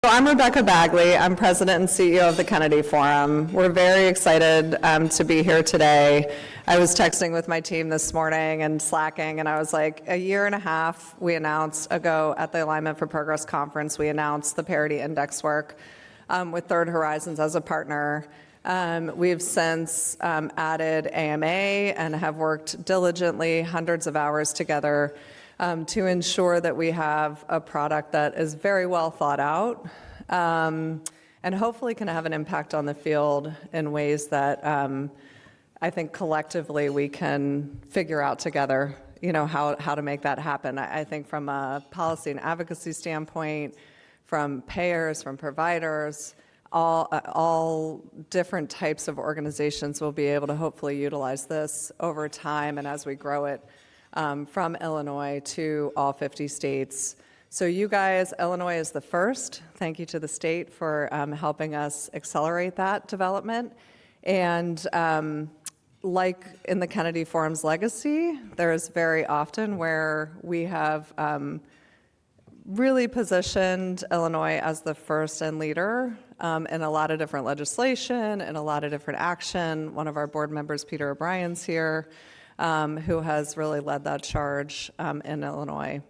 So I'm Rebecca Bagley. I'm president and CEO of the Kennedy Forum. We're very excited to be here today. I was texting with my team this morning and slacking, and I was like, a year and a half we announced ago at the Alignment for Progress conference, we announced the Parity Index work with Third Horizons as a partner. We've since added AMA and have worked diligently, hundreds of hours together, to ensure that we have a product that is very well thought out and hopefully can have an impact on the field in ways that I think collectively we can figure out together, how to make that happen. I think from a policy and advocacy standpoint, from payers, from providers, all different types of organizations will be able to hopefully utilize this over time and as we grow it from Illinois to all 50 states. So you guys, Illinois is the first. Thank you to the state for helping us accelerate that development. And like in the Kennedy Forum's legacy, there's very often where we have really positioned Illinois as the first and leader in a lot of different legislation and a lot of different action. One of our board members, Peter O'Brien's here, who has really led that charge in Illinois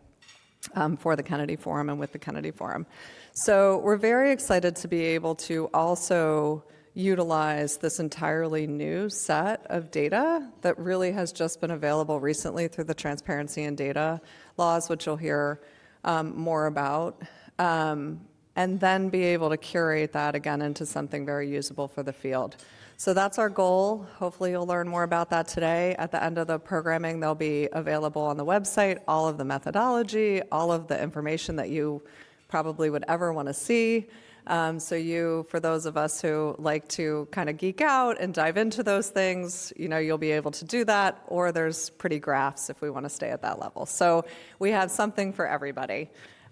for the Kennedy Forum and with the Kennedy Forum. So we're very excited to be able to also utilize this entirely new set of data that really has just been available recently through the transparency and data laws, which you'll hear more about, and then be able to curate that again into something very usable for the field. So that's our goal. Hopefully you'll learn more about that today. At the end of the programming, they'll be available on the website, all of the methodology, all of the information that you probably would ever want to see. So for those of us who like to kind of geek out and dive into those things, you'll be able to do that, or there's pretty graphs if we want to stay at that level. So we have something for everybody.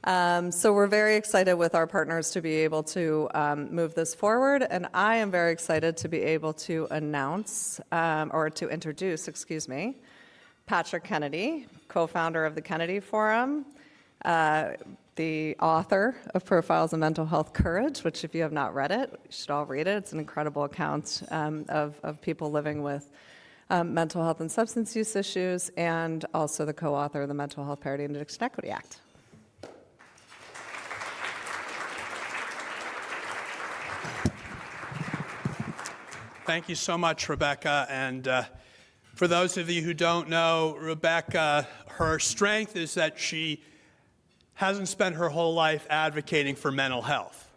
So we're very excited with our partners to be able to move this forward, and I am very excited to be able to announce, or to introduce, Patrick Kennedy, co-founder of the Kennedy Forum, the author of Profiles of Mental Health Courage, which if you have not read it, you should all read it. It's an incredible account of people living with mental health and substance use issues, and also the co-author of the Mental Health Parity and Addiction Equity Act. Thank you so much, Rebecca. And for those of you who don't know, Rebecca, her strength is that she hasn't spent her whole life advocating for mental health.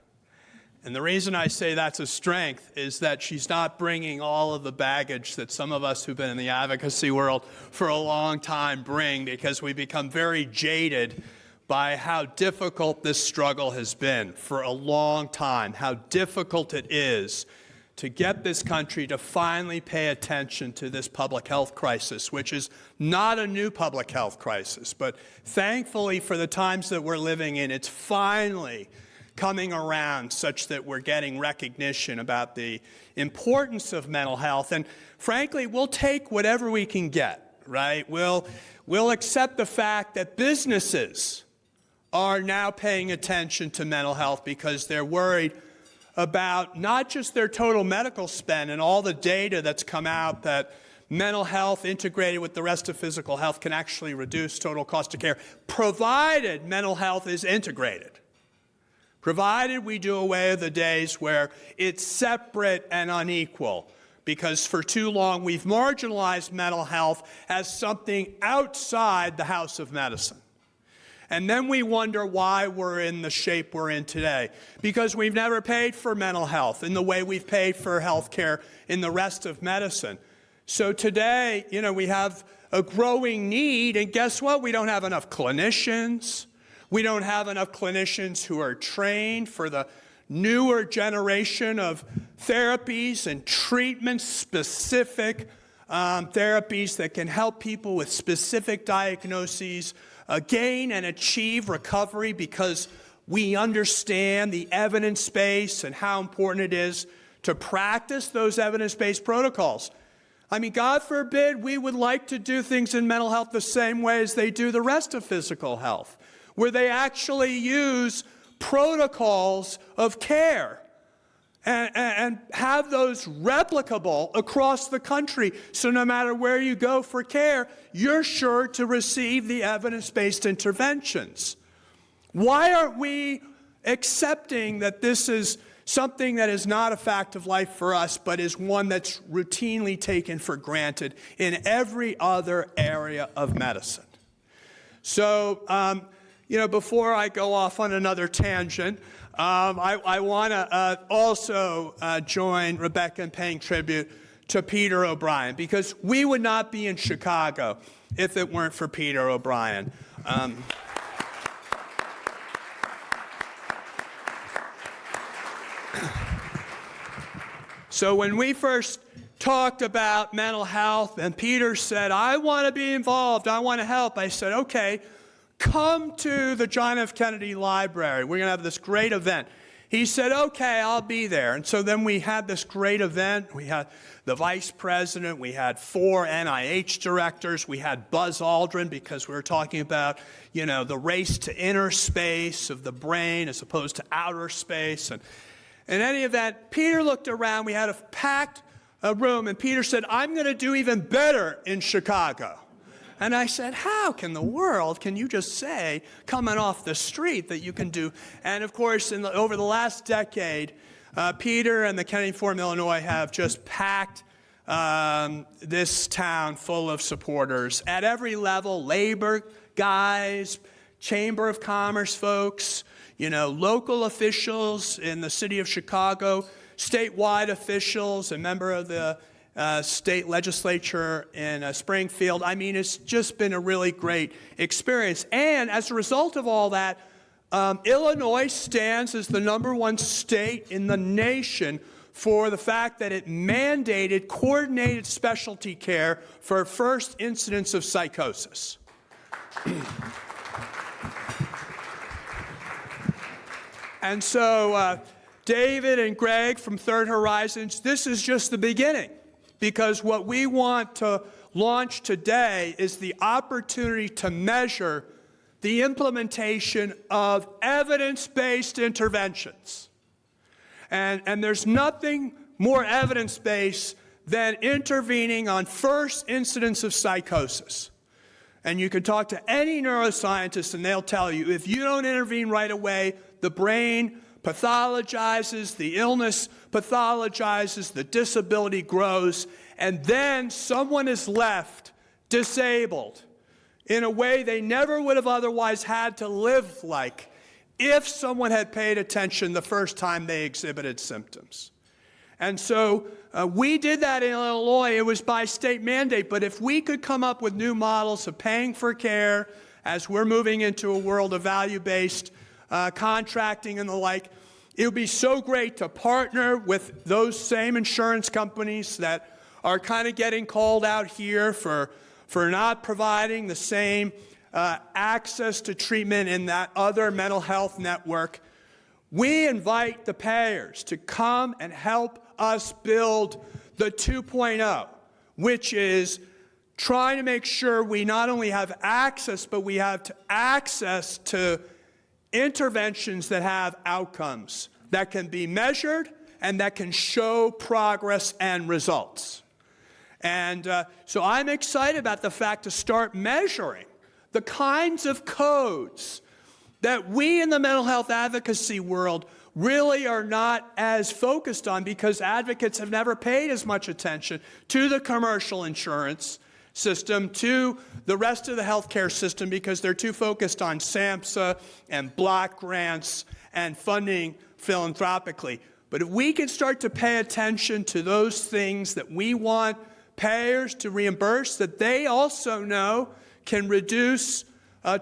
And the reason I say that's a strength is that she's not bringing all of the baggage that some of us who've been in the advocacy world for a long time bring, because we become very jaded by how difficult this struggle has been for a long time, how difficult it is to get this country to finally pay attention to this public health crisis, which is not a new public health crisis, but thankfully for the times that we're living in, it's finally coming around such that we're getting recognition about the importance of mental health. And frankly, we'll take whatever we can get, right? We'll accept the fact that businesses are now paying attention to mental health because they're worried about not just their total medical spend and all the data that's come out that mental health integrated with the rest of physical health can actually reduce total cost of care, provided mental health is integrated. Provided we do away with the days where it's separate and unequal, because for too long we've marginalized mental health as something outside the house of medicine. And then we wonder why we're in the shape we're in today, because we've never paid for mental health in the way we've paid for health care in the rest of medicine. So today, we have a growing need, and guess what? We don't have enough clinicians. We don't have enough clinicians who are trained for the newer generation of therapies and treatment-specific therapies that can help people with specific diagnoses gain and achieve recovery, because we understand the evidence base and how important it is to practice those evidence-based protocols. I mean, God forbid we would like to do things in mental health the same way as they do the rest of physical health, where they actually use protocols of care and have those replicable across the country. So no matter where you go for care, you're sure to receive the evidence-based interventions. Why aren't we accepting that this is something that is not a fact of life for us, but is one that's routinely taken for granted in every other area of medicine? So, before I go off on another tangent, I want to also join Rebecca in paying tribute to Peter O'Brien, because we would not be in Chicago if it weren't for Peter O'Brien. So when we first talked about mental health and Peter said, I want to be involved, I want to help, I said, okay, come to the John F. Kennedy Library. We're going to have this great event. He said, okay, I'll be there. And so then we had this great event. We had the vice president. We had 4 NIH directors. We had Buzz Aldrin, because we were talking about, the race to inner space of the brain as opposed to outer space. And in any event, Peter looked around. We had a packed room, and Peter said, I'm going to do even better in Chicago. And I said, how can you just say, coming off the street, that you can do? And of course, over the last decade, Peter and the Kennedy Forum, Illinois, have just packed this town full of supporters at every level: labor guys, Chamber of Commerce folks, local officials in the city of Chicago, statewide officials, a member of the state legislature in Springfield. I mean, it's just been a really great experience. And as a result of all that, Illinois stands as the #1 state in the nation for the fact that it mandated coordinated specialty care for first incidents of psychosis. And so, David and Greg from Third Horizons, this is just the beginning, because what we want to launch today is the opportunity to measure the implementation of evidence-based interventions. And there's nothing more evidence-based than intervening on first incidents of psychosis. And you can talk to any neuroscientist and they'll tell you, if you don't intervene right away, the brain pathologizes, the illness pathologizes, the disability grows, and then someone is left disabled in a way they never would have otherwise had to live like if someone had paid attention the first time they exhibited symptoms. And so we did that in Illinois. It was by state mandate, but if we could come up with new models of paying for care as we're moving into a world of value-based contracting and the like, it would be so great to partner with those same insurance companies that are kind of getting called out here for not providing the same access to treatment in that other mental health network. We invite the payers to come and help us build the 2.0, which is trying to make sure we not only have access, but we have access to interventions that have outcomes that can be measured and that can show progress and results. And so I'm excited about the fact to start measuring the kinds of codes that we in the mental health advocacy world really are not as focused on, because advocates have never paid as much attention to the commercial insurance system, to the rest of the healthcare system, because they're too focused on SAMHSA and block grants and funding philanthropically. But if we can start to pay attention to those things that we want payers to reimburse, that they also know can reduce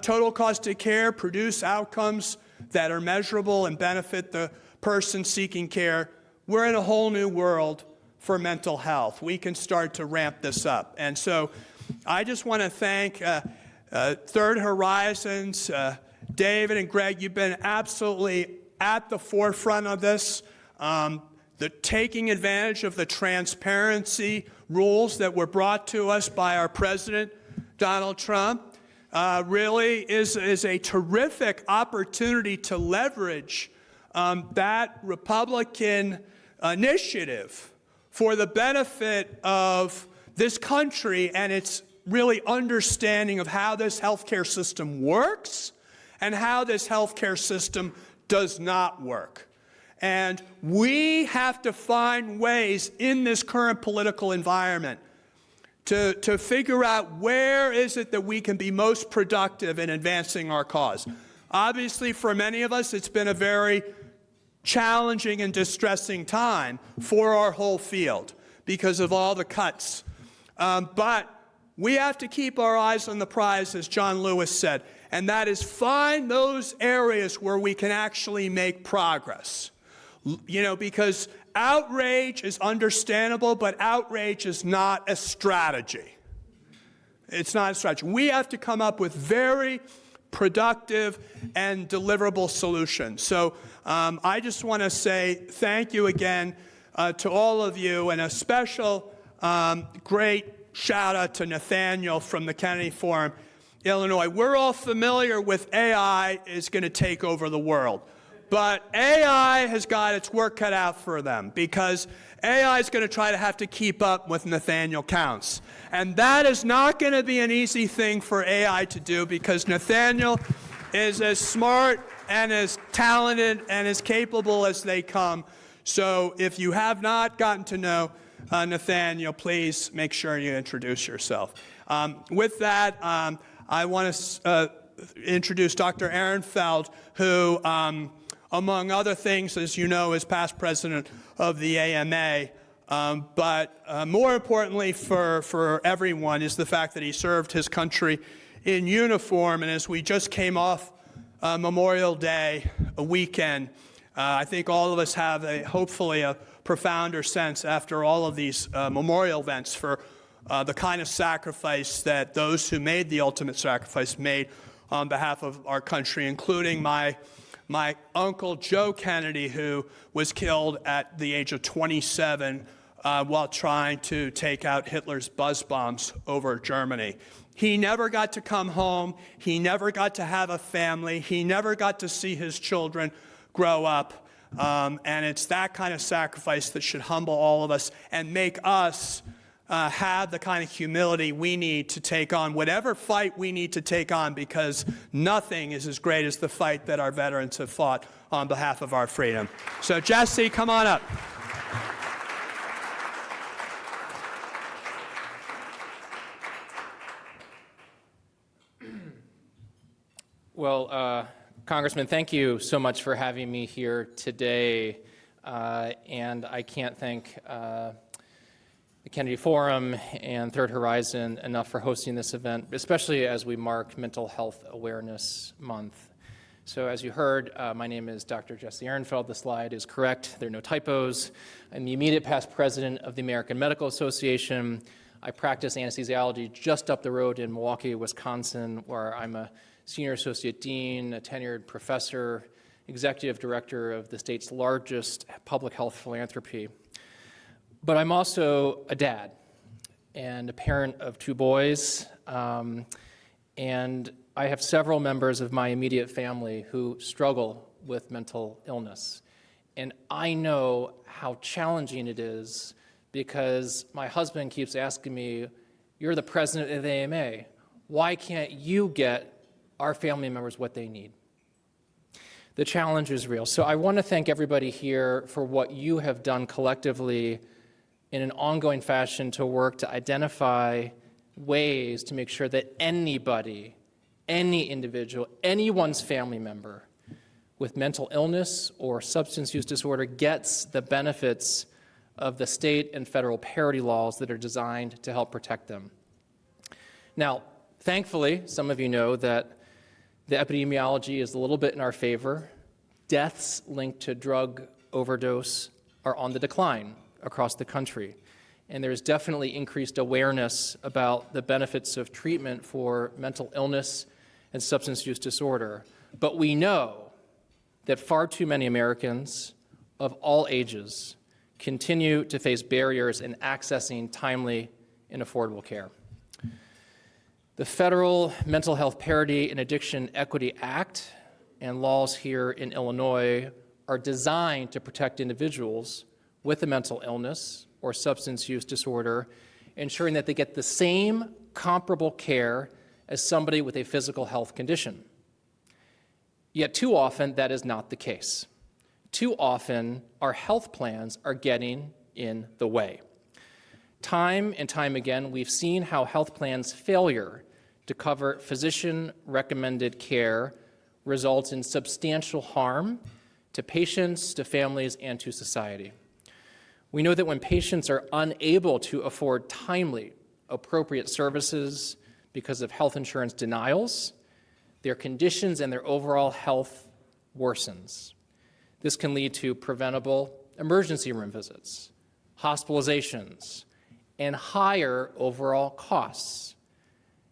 total cost of care, produce outcomes that are measurable and benefit the person seeking care, we're in a whole new world for mental health. We can start to ramp this up. And so I just want to thank Third Horizons, David and Greg. You've been absolutely at the forefront of this, the taking advantage of the transparency rules that were brought to us by our president, Donald Trump. really is a terrific opportunity to leverage that Republican initiative for the benefit of this country and its really understanding of how this healthcare system works and how this healthcare system does not work. And we have to find ways in this current political environment to figure out where is it that we can be most productive in advancing our cause. Obviously, for many of us, it's been a very challenging and distressing time for our whole field because of all the cuts. But we have to keep our eyes on the prize, as John Lewis said, and that is find those areas where we can actually make progress. You know, because outrage is understandable, but outrage is not a strategy. It's not a strategy. We have to come up with very productive and deliverable solutions. So I just want to say thank you again to all of you, and a special great shout out to Nathaniel from the Kennedy Forum, Illinois. We're all familiar with AI is going to take over the world. But AI has got its work cut out for them because AI is going to try to have to keep up with Nathaniel Counts. And that is not going to be an easy thing for AI to do because Nathaniel is as smart and as talented and as capable as they come. So if you have not gotten to know Nathaniel, please make sure you introduce yourself. With that, I want to introduce Dr. Ehrenfeld, who among other things, as you know, is past president of the AMA. But more importantly for everyone is the fact that he served his country in uniform. And as we just came off Memorial Day, a weekend, I think all of us have hopefully a profounder sense after all of these memorial events for the kind of sacrifice that those who made the ultimate sacrifice made on behalf of our country, including my uncle Joe Kennedy, who was killed at the age of 27 while trying to take out Hitler's buzz bombs over Germany. He never got to come home. He never got to have a family. He never got to see his children grow up. And it's that kind of sacrifice that should humble all of us and make us have the kind of humility we need to take on whatever fight we need to take on, because nothing is as great as the fight that our veterans have fought on behalf of our freedom. So Jesse, come on up. Well, Congressman, thank you so much for having me here today. And I can't thank the Kennedy Forum and Third Horizon enough for hosting this event, especially as we mark Mental Health Awareness Month. So as you heard, my name is Dr. Jesse Ehrenfeld. The slide is correct. There are no typos. I'm the immediate past president of the American Medical Association. I practice anesthesiology just up the road in Milwaukee, Wisconsin, where I'm a senior associate dean, a tenured professor, executive director of the state's largest public health philanthropy. But I'm also a dad and a parent of 2 boys, and I have several members of my immediate family who struggle with mental illness. And I know how challenging it is because my husband keeps asking me, "You're the president of the AMA. Why can't you get our family members what they need?" The challenge is real. So I want to thank everybody here for what you have done collectively in an ongoing fashion to work to identify ways to make sure that anybody, any individual, anyone's family member with mental illness or substance use disorder gets the benefits of the state and federal parity laws that are designed to help protect them. Now, thankfully, some of you know that the epidemiology is a little bit in our favor. Deaths linked to drug overdose are on the decline across the country. And there's definitely increased awareness about the benefits of treatment for mental illness and substance use disorder. But we know that far too many Americans of all ages continue to face barriers in accessing timely and affordable care. The Federal Mental Health Parity and Addiction Equity Act and laws here in Illinois are designed to protect individuals with a mental illness or substance use disorder, ensuring that they get the same comparable care as somebody with a physical health condition. Yet too often, that is not the case. Too often, our health plans are getting in the way. Time and time again, we've seen how health plans' failure to cover physician-recommended care results in substantial harm to patients, to families, and to society. We know that when patients are unable to afford timely, appropriate services because of health insurance denials, their conditions and their overall health worsens. This can lead to preventable emergency room visits, hospitalizations, and higher overall costs.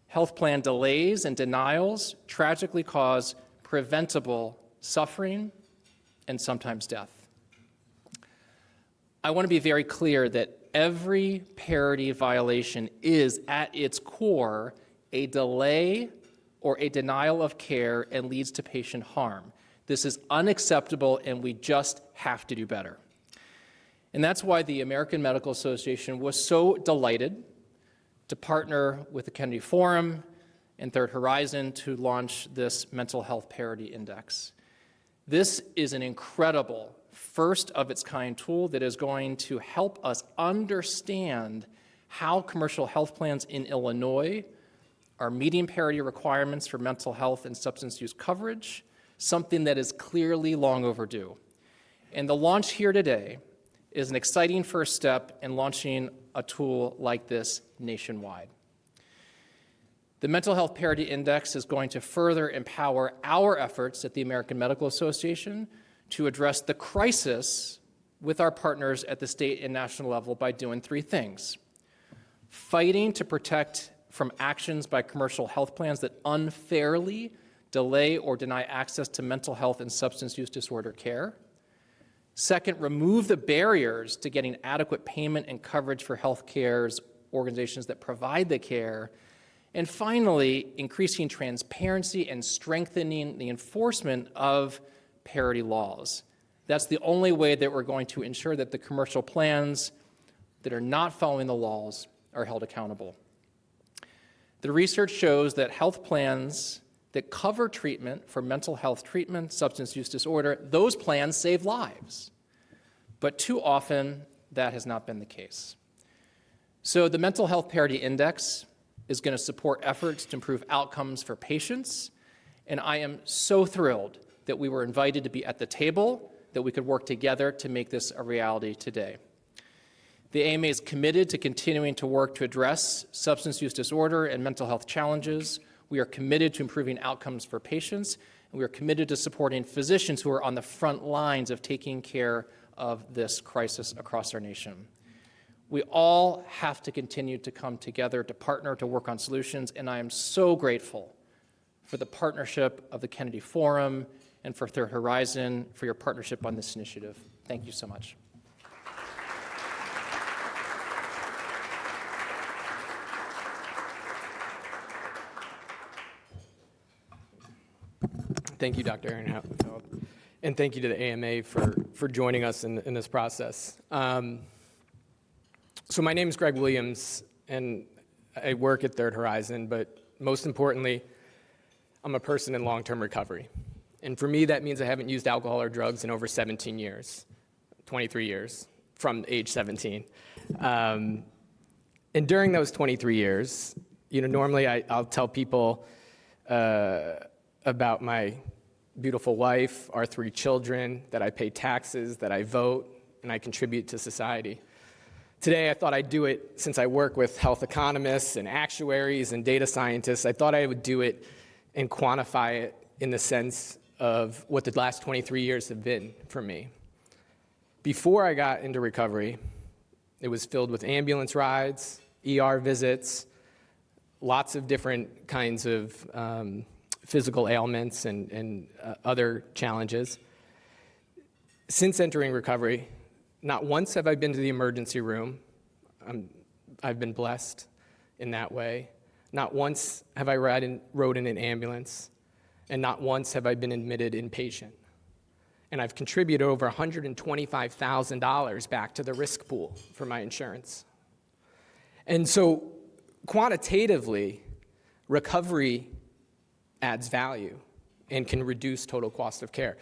Health plan delays and denials tragically cause preventable suffering and sometimes death. I want to be very clear that every parity violation is, at its core, a delay or a denial of care and leads to patient harm. This is unacceptable, and we just have to do better. And that's why the American Medical Association was so delighted to partner with the Kennedy Forum and Third Horizon to launch this Mental Health Parity Index. This is an incredible first-of-its-kind tool that is going to help us understand how commercial health plans in Illinois are meeting parity requirements for mental health and substance use coverage, something that is clearly long overdue. And the launch here today is an exciting first step in launching a tool like this nationwide. The Mental Health Parity Index is going to further empower our efforts at the American Medical Association to address the crisis with our partners at the state and national level by doing three things: fighting to protect from actions by commercial health plans that unfairly delay or deny access to mental health and substance use disorder care. Second, remove the barriers to getting adequate payment and coverage for health care organizations that provide the care. And finally, increasing transparency and strengthening the enforcement of parity laws. That's the only way that we're going to ensure that the commercial plans that are not following the laws are held accountable. The research shows that health plans that cover treatment for mental health treatment, substance use disorder, those plans save lives. But too often, that has not been the case. So the Mental Health Parity Index is going to support efforts to improve outcomes for patients, and I am so thrilled that we were invited to be at the table, that we could work together to make this a reality today. The AMA is committed to continuing to work to address substance use disorder and mental health challenges. We are committed to improving outcomes for patients, and we are committed to supporting physicians who are on the front lines of taking care of this crisis across our nation. We all have to continue to come together to partner to work on solutions, and I am so grateful for the partnership of the Kennedy Forum and for Third Horizon for your partnership on this initiative. Thank you so much. Thank you, Dr. Ehrenfeld, and thank you to the AMA for joining us in this process. So my name is Greg Williams, and I work at Third Horizon, but most importantly, I'm a person in long-term recovery. And for me, that means I haven't used alcohol or drugs in over 17 years, 23 years, from age 17. And during those 23 years, normally I'll tell people about my beautiful wife, our 3 children, that I pay taxes, that I vote, and I contribute to society. Today, I thought I'd do it, since I work with health economists and actuaries and data scientists, I thought I would do it and quantify it in the sense of what the last 23 years have been for me. Before I got into recovery, it was filled with ambulance rides, ER visits, lots of different kinds of physical ailments and other challenges. Since entering recovery, not once have I been to the emergency room. I've been blessed in that way. Not once have I rode in an ambulance, and not once have I been admitted inpatient. And I've contributed over $125,000 back to the risk pool for my insurance. And so quantitatively, recovery adds value and can reduce total cost of care.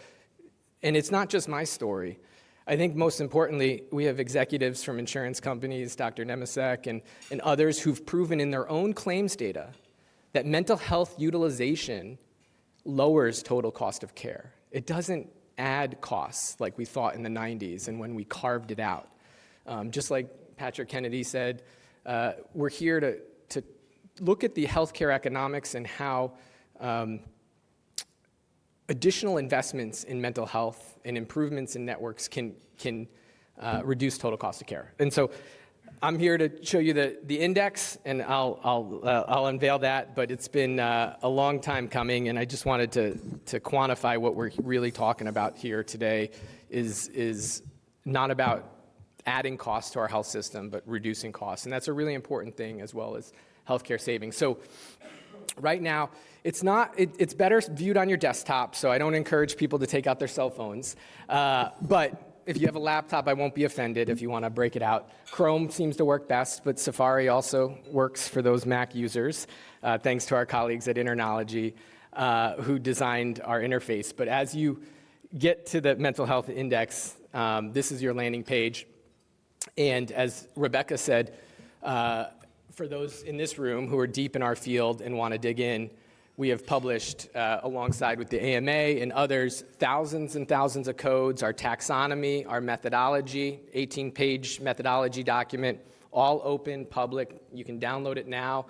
And it's not just my story. I think most importantly, we have executives from insurance companies, Dr. Nemesek and others who've proven in their own claims data that mental health utilization lowers total cost of care. It doesn't add costs like we thought in the 90s and when we carved it out. Just like Patrick Kennedy said, we're here to look at the healthcare economics and how additional investments in mental health and improvements in networks can reduce total cost of care. And so I'm here to show you the index, and I'll unveil that, but it's been a long time coming, and I just wanted to quantify what we're really talking about here today is not about adding costs to our health system, but reducing costs, and that's a really important thing as well as healthcare savings. So right now, it's better viewed on your desktop, so I don't encourage people to take out their cell phones. But if you have a laptop, I won't be offended if you want to break it out. Chrome seems to work best, but Safari also works for those Mac users, thanks to our colleagues at Internology who designed our interface. But as you get to the mental health index, this is your landing page. And as Rebecca said, for those in this room who are deep in our field and want to dig in, we have published, alongside with the AMA and others, thousands and thousands of codes, our taxonomy, our methodology, 18-page methodology document, all open, public. You can download it now,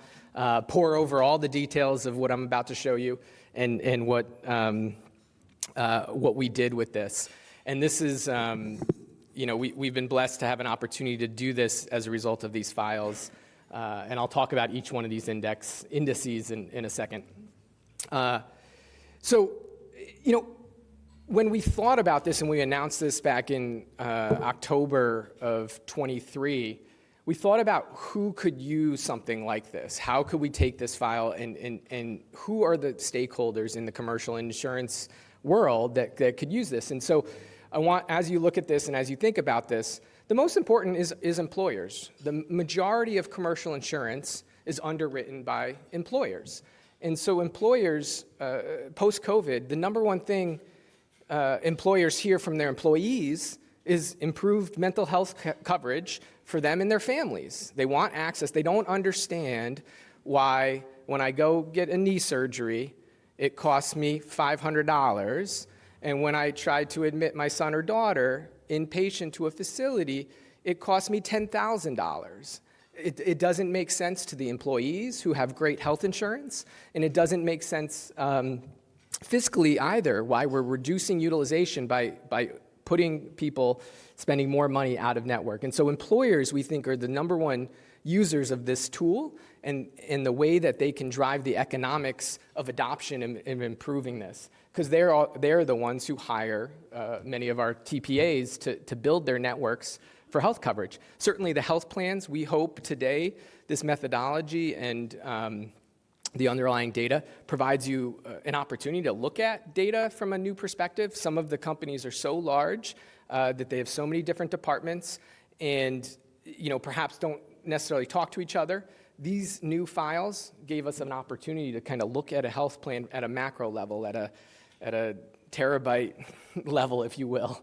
pore over all the details of what I'm about to show you and what we did with this. And this is, we've been blessed to have an opportunity to do this as a result of these files. And I'll talk about each one of these indices in a second. When we thought about this and we announced this back in October of 23, we thought about who could use something like this. How could we take this file and who are the stakeholders in the commercial insurance world that could use this? And so I want, as you look at this and as you think about this, the most important is employers. The majority of commercial insurance is underwritten by employers. And so employers, post-COVID, the number one thing employers hear from their employees is improved mental health coverage for them and their families. They want access. They don't understand why when I go get a knee surgery, it costs me $500, and when I try to admit my son or daughter inpatient to a facility, it costs me $10,000. It doesn't make sense to the employees who have great health insurance, and it doesn't make sense fiscally either, why we're reducing utilization by putting people spending more money out of network. And so employers, we think, are the number one users of this tool and the way that they can drive the economics of adoption and improving this. Because they're the ones who hire many of our TPAs to build their networks for health coverage. Certainly the health plans, we hope today this methodology and the underlying data provides you an opportunity to look at data from a new perspective. Some of the companies are so large that they have so many different departments and perhaps don't necessarily talk to each other. These new files gave us an opportunity to kind of look at a health plan at a macro level, at a terabyte level, if you will,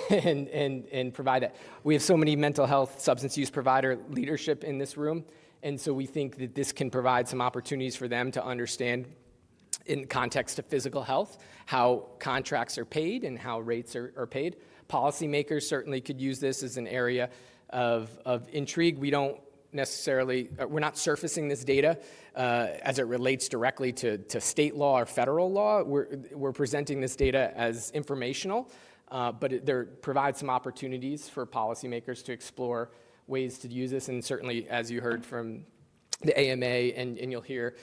and provide that. We have so many mental health substance use provider leadership in this room, and so we think that this can provide some opportunities for them to understand, in context of physical health, how contracts are paid and how rates are paid. Policymakers certainly could use this as an area of intrigue. We're not surfacing this data as it relates directly to state law or federal law. We're presenting this data as informational, but it provides some opportunities for policymakers to explore ways to use this, and certainly, as you heard from the AMA, and you'll hear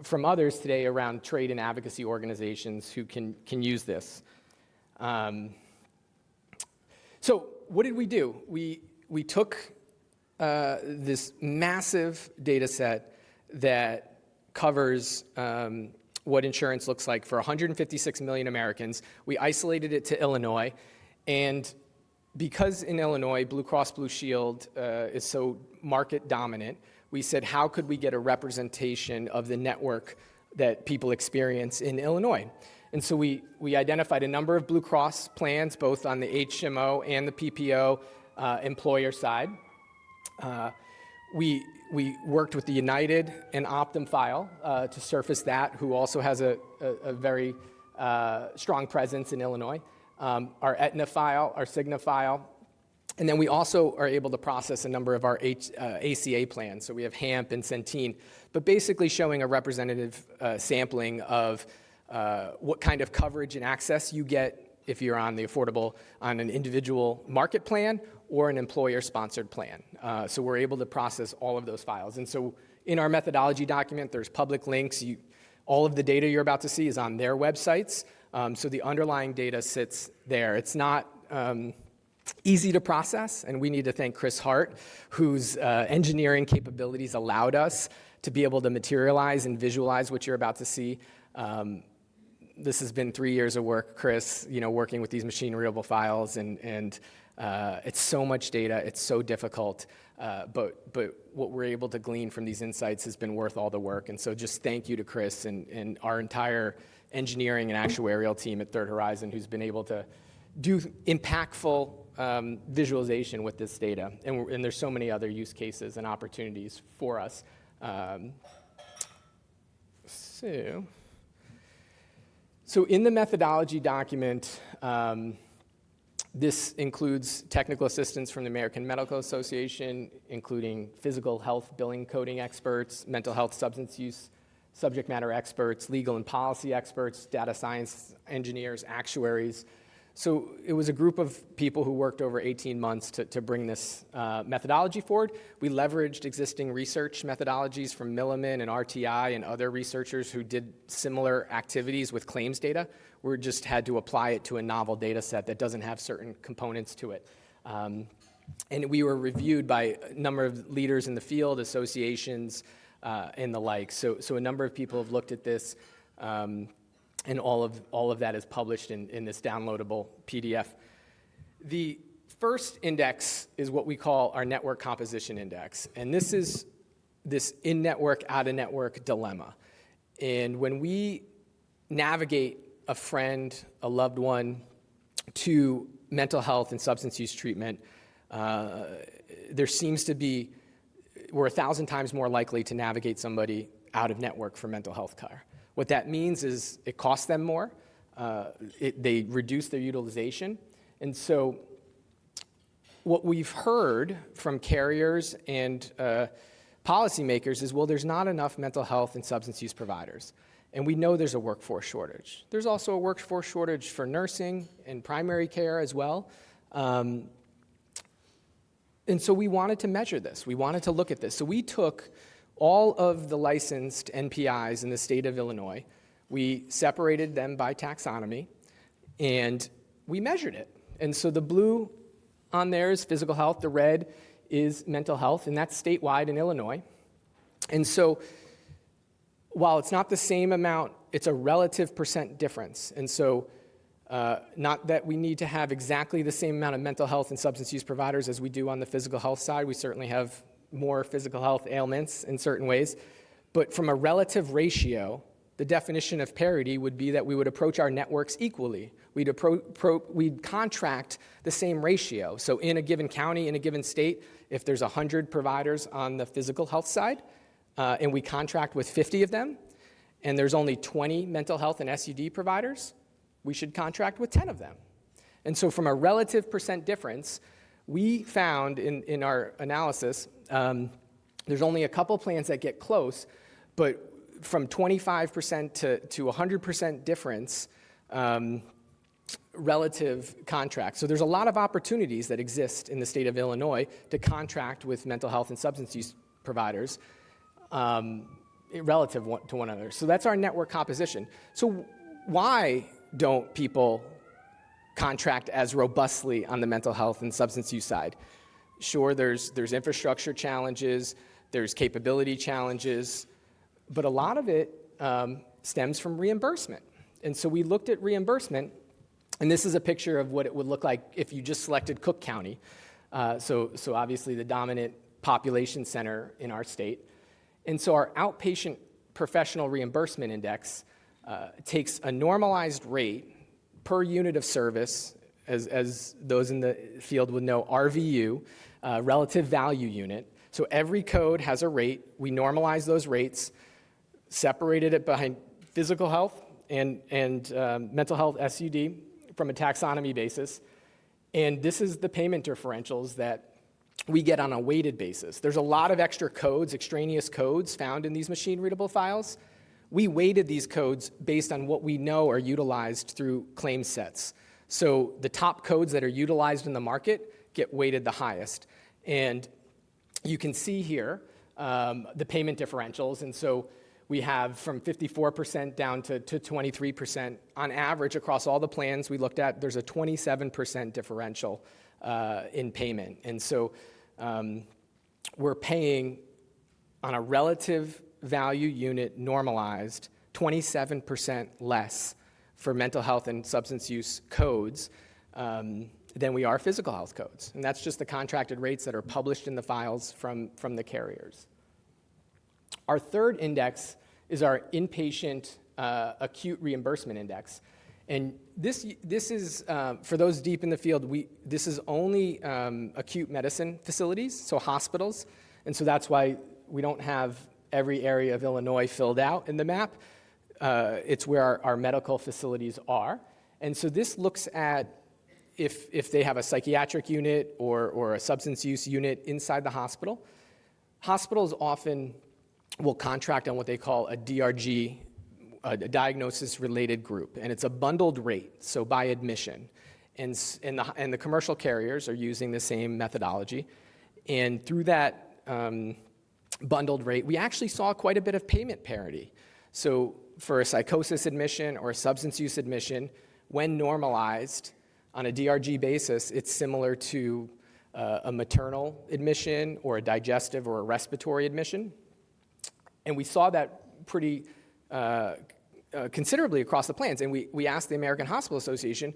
from others today around trade and advocacy organizations who can use this. So what did we do? We took this massive data set that covers what insurance looks like for 156 million Americans. We isolated it to Illinois, and because in Illinois, Blue Cross Blue Shield is so market dominant, we said, how could we get a representation of the network that people experience in Illinois? And so we identified a number of Blue Cross plans, both on the HMO and the PPO employer side. We worked with the United and Optum file to surface that, who also has a very strong presence in Illinois. Our Aetna file, our Cigna file, and then we also are able to process a number of our ACA plans. So we have HAMP and Centene, but basically showing a representative sampling of what kind of coverage and access you get if you're on an individual market plan or an employer-sponsored plan. So we're able to process all of those files. And so in our methodology document, there's public links. All of the data you're about to see is on their websites. So the underlying data sits there. It's not easy to process, and we need to thank Chris Hart, whose engineering capabilities allowed us to be able to materialize and visualize what you're about to see. This has been 3 years of work, Chris, working with these machine-readable files, and it's so much data, it's so difficult, but what we're able to glean from these insights has been worth all the work. And so just thank you to Chris and our entire engineering and actuarial team at Third Horizon, who's been able to do impactful visualization with this data. And there's so many other use cases and opportunities for us. So in the methodology document, this includes technical assistance from the American Medical Association, including physical health billing coding experts, mental health substance use subject matter experts, legal and policy experts, data science engineers, actuaries. So it was a group of people who worked over 18 months to bring this methodology forward. We leveraged existing research methodologies from Milliman and RTI and other researchers who did similar activities with claims data. We just had to apply it to a novel data set that doesn't have certain components to it. And we were reviewed by a number of leaders in the field, associations, and the like. So a number of people have looked at this. And all of that is published in this downloadable PDF. The first index is what we call our network composition index. And this is this in-network, out-of-network dilemma. And when we navigate a friend, a loved one, to mental health and substance use treatment, there seems to be, we're 1,000 times more likely to navigate somebody out of network for mental health care. What that means is it costs them more, they reduce their utilization, and so what we've heard from carriers and policymakers is, well, there's not enough mental health and substance use providers, and we know there's a workforce shortage. There's also a workforce shortage for nursing and primary care as well, and so we wanted to measure this. We wanted to look at this. So we took all of the licensed NPIs in the state of Illinois, we separated them by taxonomy, and we measured it. And so the blue on there is physical health, the red is mental health, and that's statewide in Illinois. And so while it's not the same amount, it's a relative percent difference. And so not that we need to have exactly the same amount of mental health and substance use providers as we do on the physical health side. We certainly have more physical health ailments in certain ways. But from a relative ratio, the definition of parity would be that we would approach our networks equally. We'd contract the same ratio. So in a given county, in a given state, if there's 100 providers on the physical health side, and we contract with 50 of them, and there's only 20 mental health and SUD providers, we should contract with 10 of them. And so from a relative percent difference, we found in our analysis, there's only a couple plans that get close, but from 25% to 100% difference relative contracts. So there's a lot of opportunities that exist in the state of Illinois to contract with mental health and substance use providers relative to one another. So that's our network composition. So why don't people contract as robustly on the mental health and substance use side? Sure, there's infrastructure challenges, there's capability challenges, but a lot of it stems from reimbursement. And so we looked at reimbursement, and this is a picture of what it would look like if you just selected Cook County. So obviously the dominant population center in our state. And so our outpatient professional reimbursement index takes a normalized rate per unit of service, as those in the field would know, RVU, relative value unit. So every code has a rate. We normalize those rates, separated it behind physical health and mental health SUD from a taxonomy basis. And this is the payment differentials that we get on a weighted basis. There's a lot of extra codes, extraneous codes found in these machine-readable files. We weighted these codes based on what we know are utilized through claim sets. So the top codes that are utilized in the market get weighted the highest. And you can see here the payment differentials. And so we have from 54% down to 23%. On average, across all the plans we looked at, there's a 27% differential in payment. And so we're paying on a relative value unit normalized 27% less for mental health and substance use codes than we are physical health codes. And that's just the contracted rates that are published in the files from the carriers. Our third index is our inpatient acute reimbursement index. And this is, for those deep in the field, this is only acute medicine facilities, so hospitals. And so that's why we don't have every area of Illinois filled out in the map. It's where our medical facilities are. And so this looks at if they have a psychiatric unit or a substance use unit inside the hospital. Hospitals often will contract on what they call a DRG, a diagnosis-related group, and it's a bundled rate, so by admission. And the commercial carriers are using the same methodology. And through that bundled rate, we actually saw quite a bit of payment parity. So for a psychosis admission or a substance use admission, when normalized on a DRG basis, it's similar to a maternal admission or a digestive or a respiratory admission. And we saw that pretty considerably across the plans. And we asked the American Hospital Association,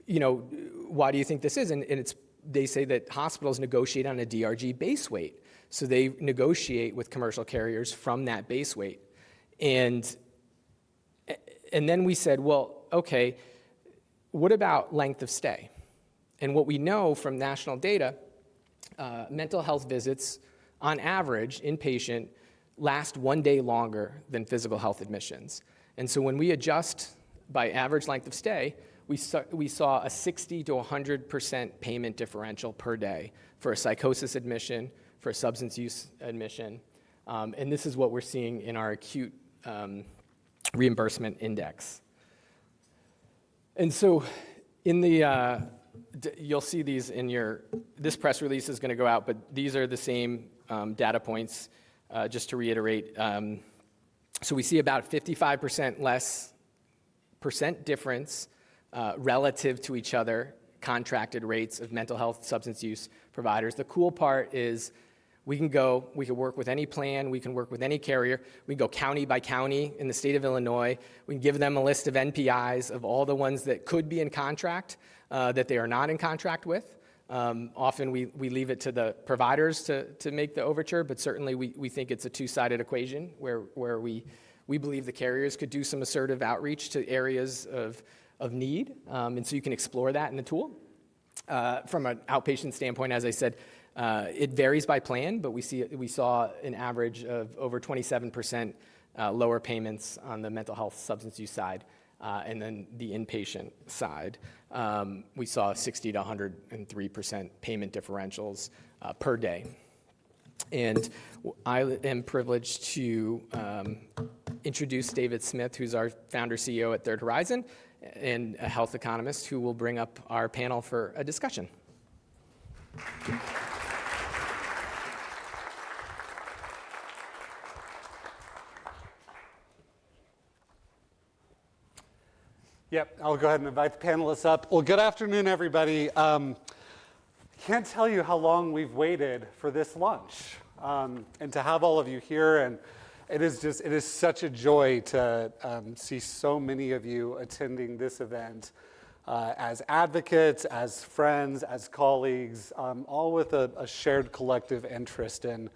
why do you think this is? And they say that hospitals negotiate on a DRG base weight. So they negotiate with commercial carriers from that base weight. And then we said, well, okay, what about length of stay? And what we know from national data, mental health visits, on average, inpatient, last 1 day longer than physical health admissions. And so when we adjust by average length of stay, we saw a 60 to 100% payment differential per day for a psychosis admission, for a substance use admission. And this is what we're seeing in our acute reimbursement index. And so you'll see these in this press release is going to go out, but these are the same data points, just to reiterate. So we see about 55% less percent difference relative to each other, contracted rates of mental health substance use providers. The cool part is we can work with any plan, we can work with any carrier, we can go county by county in the state of Illinois, we can give them a list of NPIs of all the ones that could be in contract, that they are not in contract with. Often we leave it to the providers to make the overture, but certainly we think it's a two-sided equation where we believe the carriers could do some assertive outreach to areas of need, and so you can explore that in the tool. From an outpatient standpoint, as I said, it varies by plan, but we saw an average of over 27% lower payments on the mental health substance use side, and then the inpatient side. We saw 60 to 103% payment differentials per day. And I am privileged to introduce David Smith, who's our founder CEO at Third Horizon, and a health economist who will bring up our panel for a discussion. Yep, I'll go ahead and invite the panelists up. Well, good afternoon, everybody. Can't tell you how long we've waited for this lunch, and to have all of you here It is such a joy to see so many of you attending this event as advocates, as friends, as colleagues, all with a shared collective interest in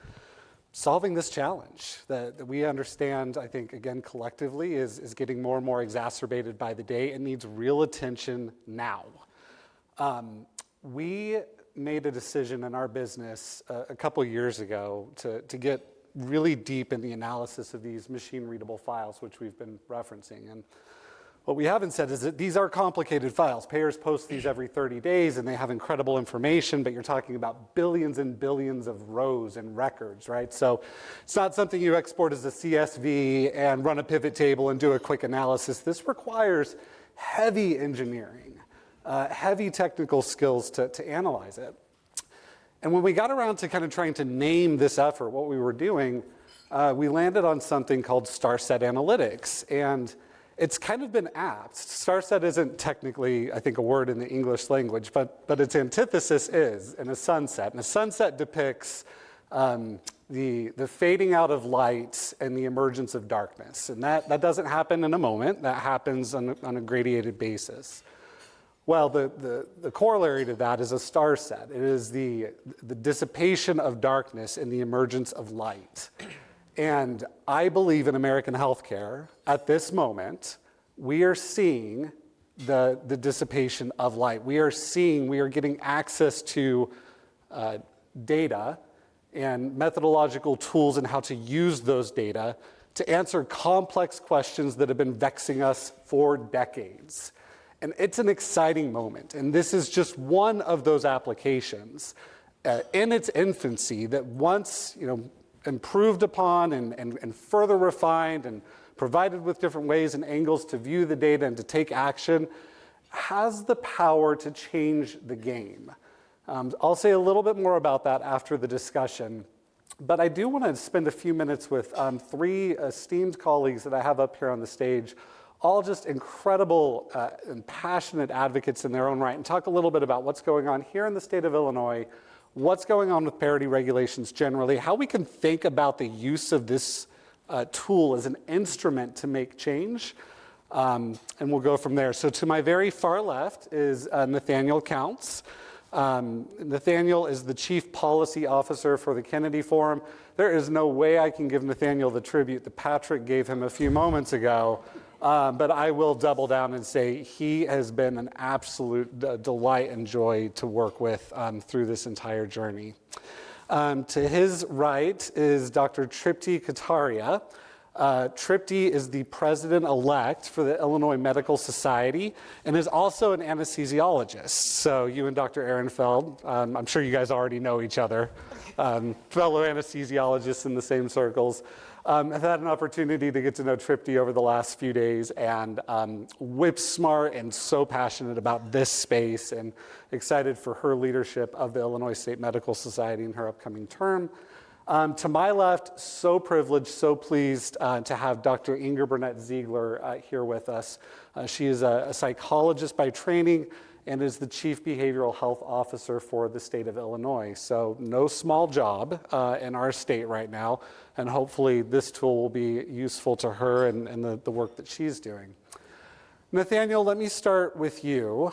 solving this challenge that we understand, I think, again, collectively is getting more and more exacerbated by the day and needs real attention now. We made a decision in our business a couple years ago to get really deep in the analysis of these machine-readable files, which we've been referencing. And what we haven't said is that these are complicated files. Payers post these every 30 days, and they have incredible information, but you're talking about billions and billions of rows and records, right? So it's not something you export as a CSV and run a pivot table and do a quick analysis. This requires heavy engineering, heavy technical skills to analyze it. And when we got around to kind of trying to name this effort, what we were doing, we landed on something called StarSet Analytics. And it's kind of been apt. StarSet isn't technically, I think, a word in the English language, but its antithesis is in a sunset. And a sunset depicts the fading out of light and the emergence of darkness. And that doesn't happen in a moment. That happens on a gradiated basis. Well, the corollary to that is a star set. It is the dissipation of darkness and the emergence of light. And I believe in American healthcare, at this moment, we are seeing the dissipation of light. We are getting access to data and methodological tools and how to use those data to answer complex questions that have been vexing us for decades. And it's an exciting moment. And this is just one of those applications in its infancy that once improved upon and further refined and provided with different ways and angles to view the data and to take action, has the power to change the game. I'll say a little bit more about that after the discussion. But I do want to spend a few minutes with three esteemed colleagues that I have up here on the stage, all just incredible and passionate advocates in their own right, and talk a little bit about what's going on here in the state of Illinois, what's going on with parity regulations generally, how we can think about the use of this tool as an instrument to make change, and we'll go from there. So to my very far left is Nathaniel Counts. Nathaniel is the Chief Policy Officer for the Kennedy Forum. There is no way I can give Nathaniel the tribute that Patrick gave him a few moments ago. But I will double down and say he has been an absolute delight and joy to work with through this entire journey. To his right is Dr. Tripti Kataria. Tripti is the president-elect for the Illinois Medical Society and is also an anesthesiologist. So you and Dr. Ehrenfeld, I'm sure you guys already know each other, fellow anesthesiologists in the same circles. I've had an opportunity to get to know Tripti over the last few days, and whip smart and so passionate about this space and excited for her leadership of the Illinois State Medical Society in her upcoming term. To my left, so privileged, so pleased to have Dr. Inger Burnett Ziegler here with us. She is a psychologist by training and is the Chief Behavioral Health Officer for the state of Illinois. So no small job in our state right now, and hopefully this tool will be useful to her and the work that she's doing. Nathaniel, let me start with you.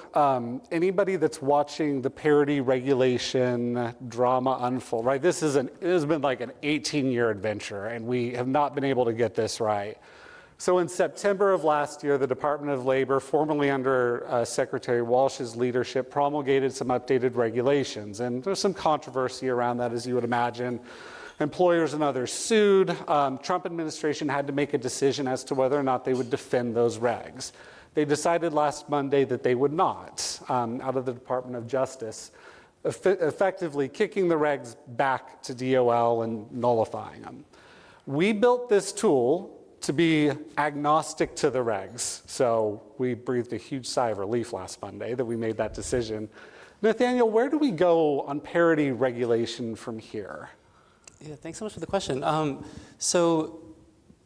Anybody that's watching the parity regulation drama unfold, right? It has been like an 18-year adventure, and we have not been able to get this right. So in September of last year, the Department of Labor, formerly under Secretary Walsh's leadership, promulgated some updated regulations. And there's some controversy around that, as you would imagine. Employers and others sued. Trump administration had to make a decision as to whether or not they would defend those regs. They decided last Monday that they would not, out of the Department of Justice, effectively kicking the regs back to DOL and nullifying them. We built this tool to be agnostic to the regs. So we breathed a huge sigh of relief last Monday that we made that decision. Nathaniel, where do we go on parity regulation from here? Yeah, thanks so much for the question. So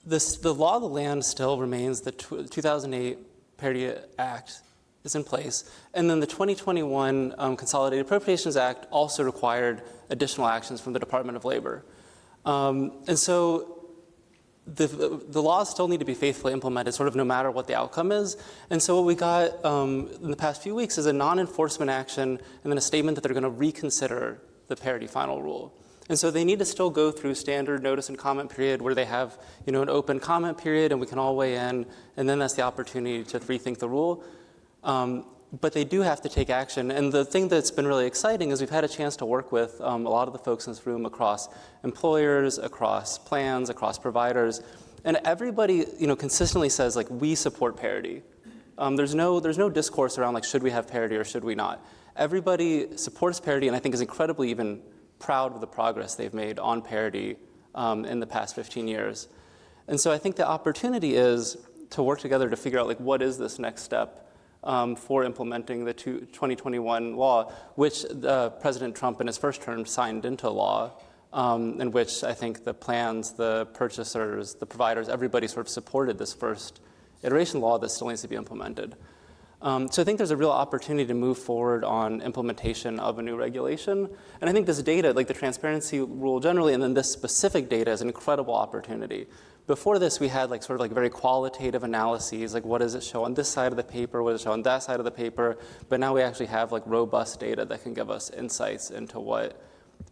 the law of the land still remains. The 2008 Parity Act is in place. And then the 2021 Consolidated Appropriations Act also required additional actions from the Department of Labor. And so the laws still need to be faithfully implemented, sort of no matter what the outcome is. And so what we got in the past few weeks is a non-enforcement action and then a statement that they're going to reconsider the parity final rule. And so they need to still go through standard notice and comment period where they have, an open comment period and we can all weigh in, and then that's the opportunity to rethink the rule. But they do have to take action. And the thing that's been really exciting is we've had a chance to work with a lot of the folks in this room across employers, across plans, across providers. And everybody, consistently says, like, we support parity. There's no discourse around, like, should we have parity or should we not? Everybody supports parity and I think is incredibly even proud of the progress they've made on parity in the past 15 years. And so I think the opportunity is to work together to figure out, like, what is this next step for implementing the 2021 law, which President Trump in his first term signed into law, in which I think the plans, the purchasers, the providers, everybody sort of supported this first iteration law that still needs to be implemented. So I think there's a real opportunity to move forward on implementation of a new regulation. And I think this data, like the transparency rule generally, and then this specific data is an incredible opportunity. Before this, we had sort of very qualitative analyses, like what does it show on this side of the paper, what does it show on that side of the paper, but now we actually have robust data that can give us insights into what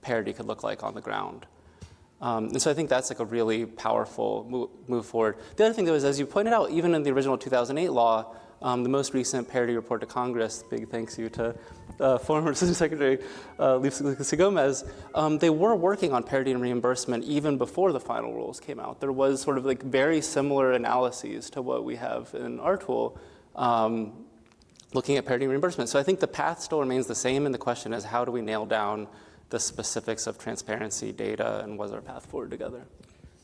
parity could look like on the ground. And so I think that's a really powerful move forward. The other thing though is, as you pointed out, even in the original 2008 law, the most recent parity report to Congress, big thanks you to former Assistant Secretary Lucy Gomez, they were working on parity and reimbursement even before the final rules came out. There was sort of very similar analyses to what we have in our tool looking at parity and reimbursement. So I think the path still remains the same, and the question is, how do we nail down the specifics of transparency, data, and what's our path forward together?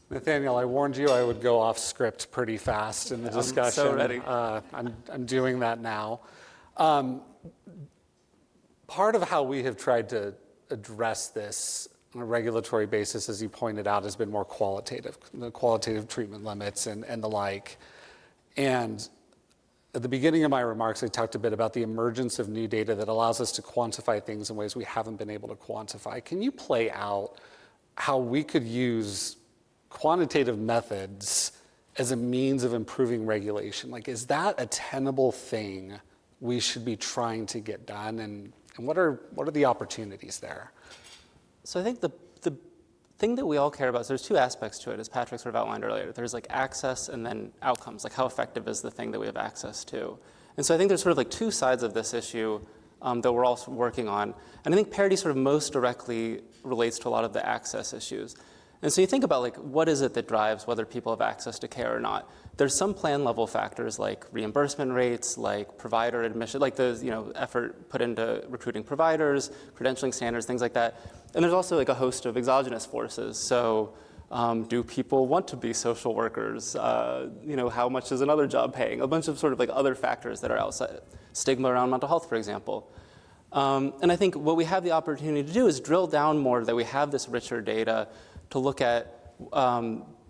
Nathaniel, I warned you I would go off script pretty fast in the discussion. I'm so ready. I'm doing that now. Part of how we have tried to address this on a regulatory basis, as you pointed out, has been more qualitative, the qualitative treatment limits and the like. And at the beginning of my remarks, I talked a bit about the emergence of new data that allows us to quantify things in ways we haven't been able to quantify. Can you play out how we could use quantitative methods as a means of improving regulation? Is that a tenable thing we should be trying to get done? And what are the opportunities there? So I think the thing that we all care about, so there's two aspects to it, as Patrick sort of outlined earlier. There's access and then outcomes, how effective is the thing that we have access to. And so I think there's sort of two sides of this issue that we're also working on. And I think parity sort of most directly relates to a lot of the access issues. And so you think about what is it that drives whether people have access to care or not. There's some plan level factors like reimbursement rates, like provider admission, the effort put into recruiting providers, credentialing standards, things like that. And there's also a host of exogenous forces. So do people want to be social workers? How much is another job paying? A bunch of sort of other factors that are outside. Stigma around mental health, for example. And I think what we have the opportunity to do is drill down more, that we have this richer data to look at,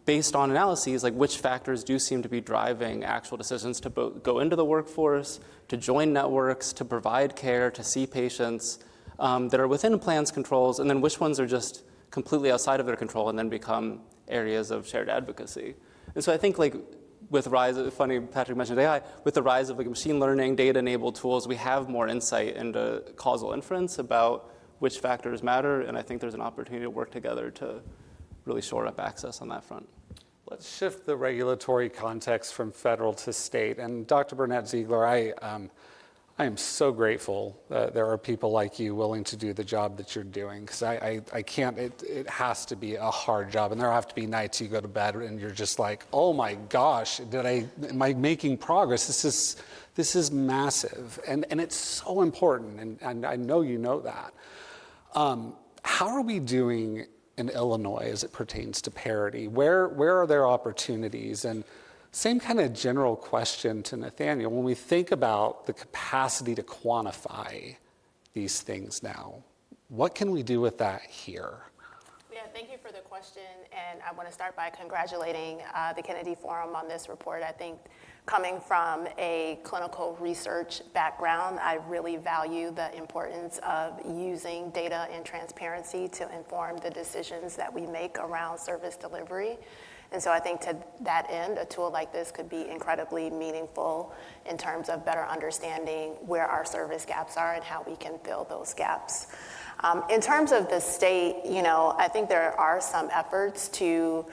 based on analyses, which factors do seem to be driving actual decisions to go into the workforce, to join networks, to provide care, to see patients that are within plans' controls, and then which ones are just completely outside of their control and then become areas of shared advocacy. And so I think with the rise of, funny Patrick mentioned AI, with the rise of machine learning, data-enabled tools, we have more insight into causal inference about which factors matter, and I think there's an opportunity to work together to really shore up access on that front. Let's shift the regulatory context from federal to state. And Dr. Burnett Ziegler, I am so grateful that there are people like you willing to do the job that you're doing, because I can't, it has to be a hard job. And there have to be nights you go to bed and you're just like, oh my gosh, am I making progress? This is massive. And it's so important, and I know you know that. How are we doing in Illinois as it pertains to parity? Where are there opportunities? And same kind of general question to Nathaniel. When we think about the capacity to quantify these things now, what can we do with that here? Yeah, thank you for the question. And I want to start by congratulating the Kennedy Forum on this report. I think coming from a clinical research background, I really value the importance of using data and transparency to inform the decisions that we make around service delivery. And so I think to that end, a tool like this could be incredibly meaningful in terms of better understanding where our service gaps are and how we can fill those gaps. In terms of the state, I think there are some efforts to,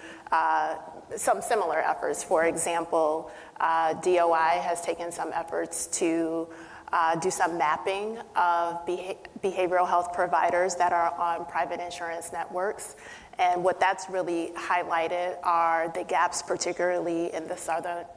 some similar efforts. For example, DOI has taken some efforts to do some mapping of behavioral health providers that are on private insurance networks. And what that's really highlighted are the gaps, particularly in the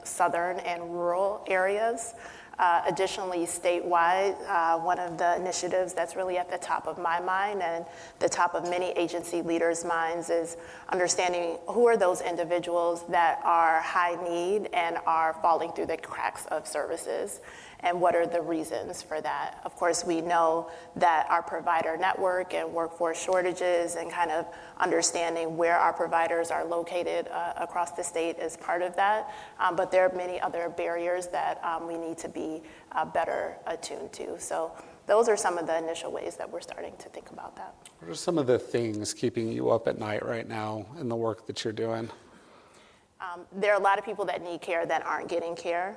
southern and rural areas. Additionally, statewide, one of the initiatives that's really at the top of my mind and the top of many agency leaders' minds is understanding who are those individuals that are high need and are falling through the cracks of services, and what are the reasons for that. Of course, we know that our provider network and workforce shortages and kind of understanding where our providers are located across the state is part of that, but there are many other barriers that we need to be better attuned to. So those are some of the initial ways that we're starting to think about that. What are some of the things keeping you up at night right now in the work that you're doing? There are a lot of people that need care that aren't getting care.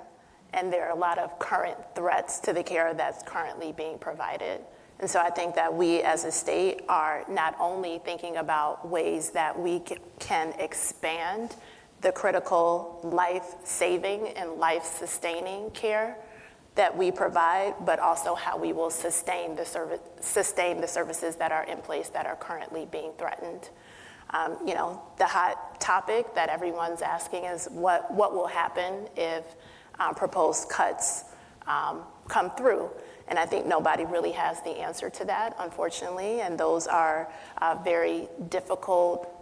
And there are a lot of current threats to the care that's currently being provided. And so I think that we as a state are not only thinking about ways that we can expand the critical life-saving and life-sustaining care that we provide, but also how we will sustain the services that are in place that are currently being threatened. The hot topic that everyone's asking is what will happen if proposed cuts come through. And I think nobody really has the answer to that, unfortunately. And those are very difficult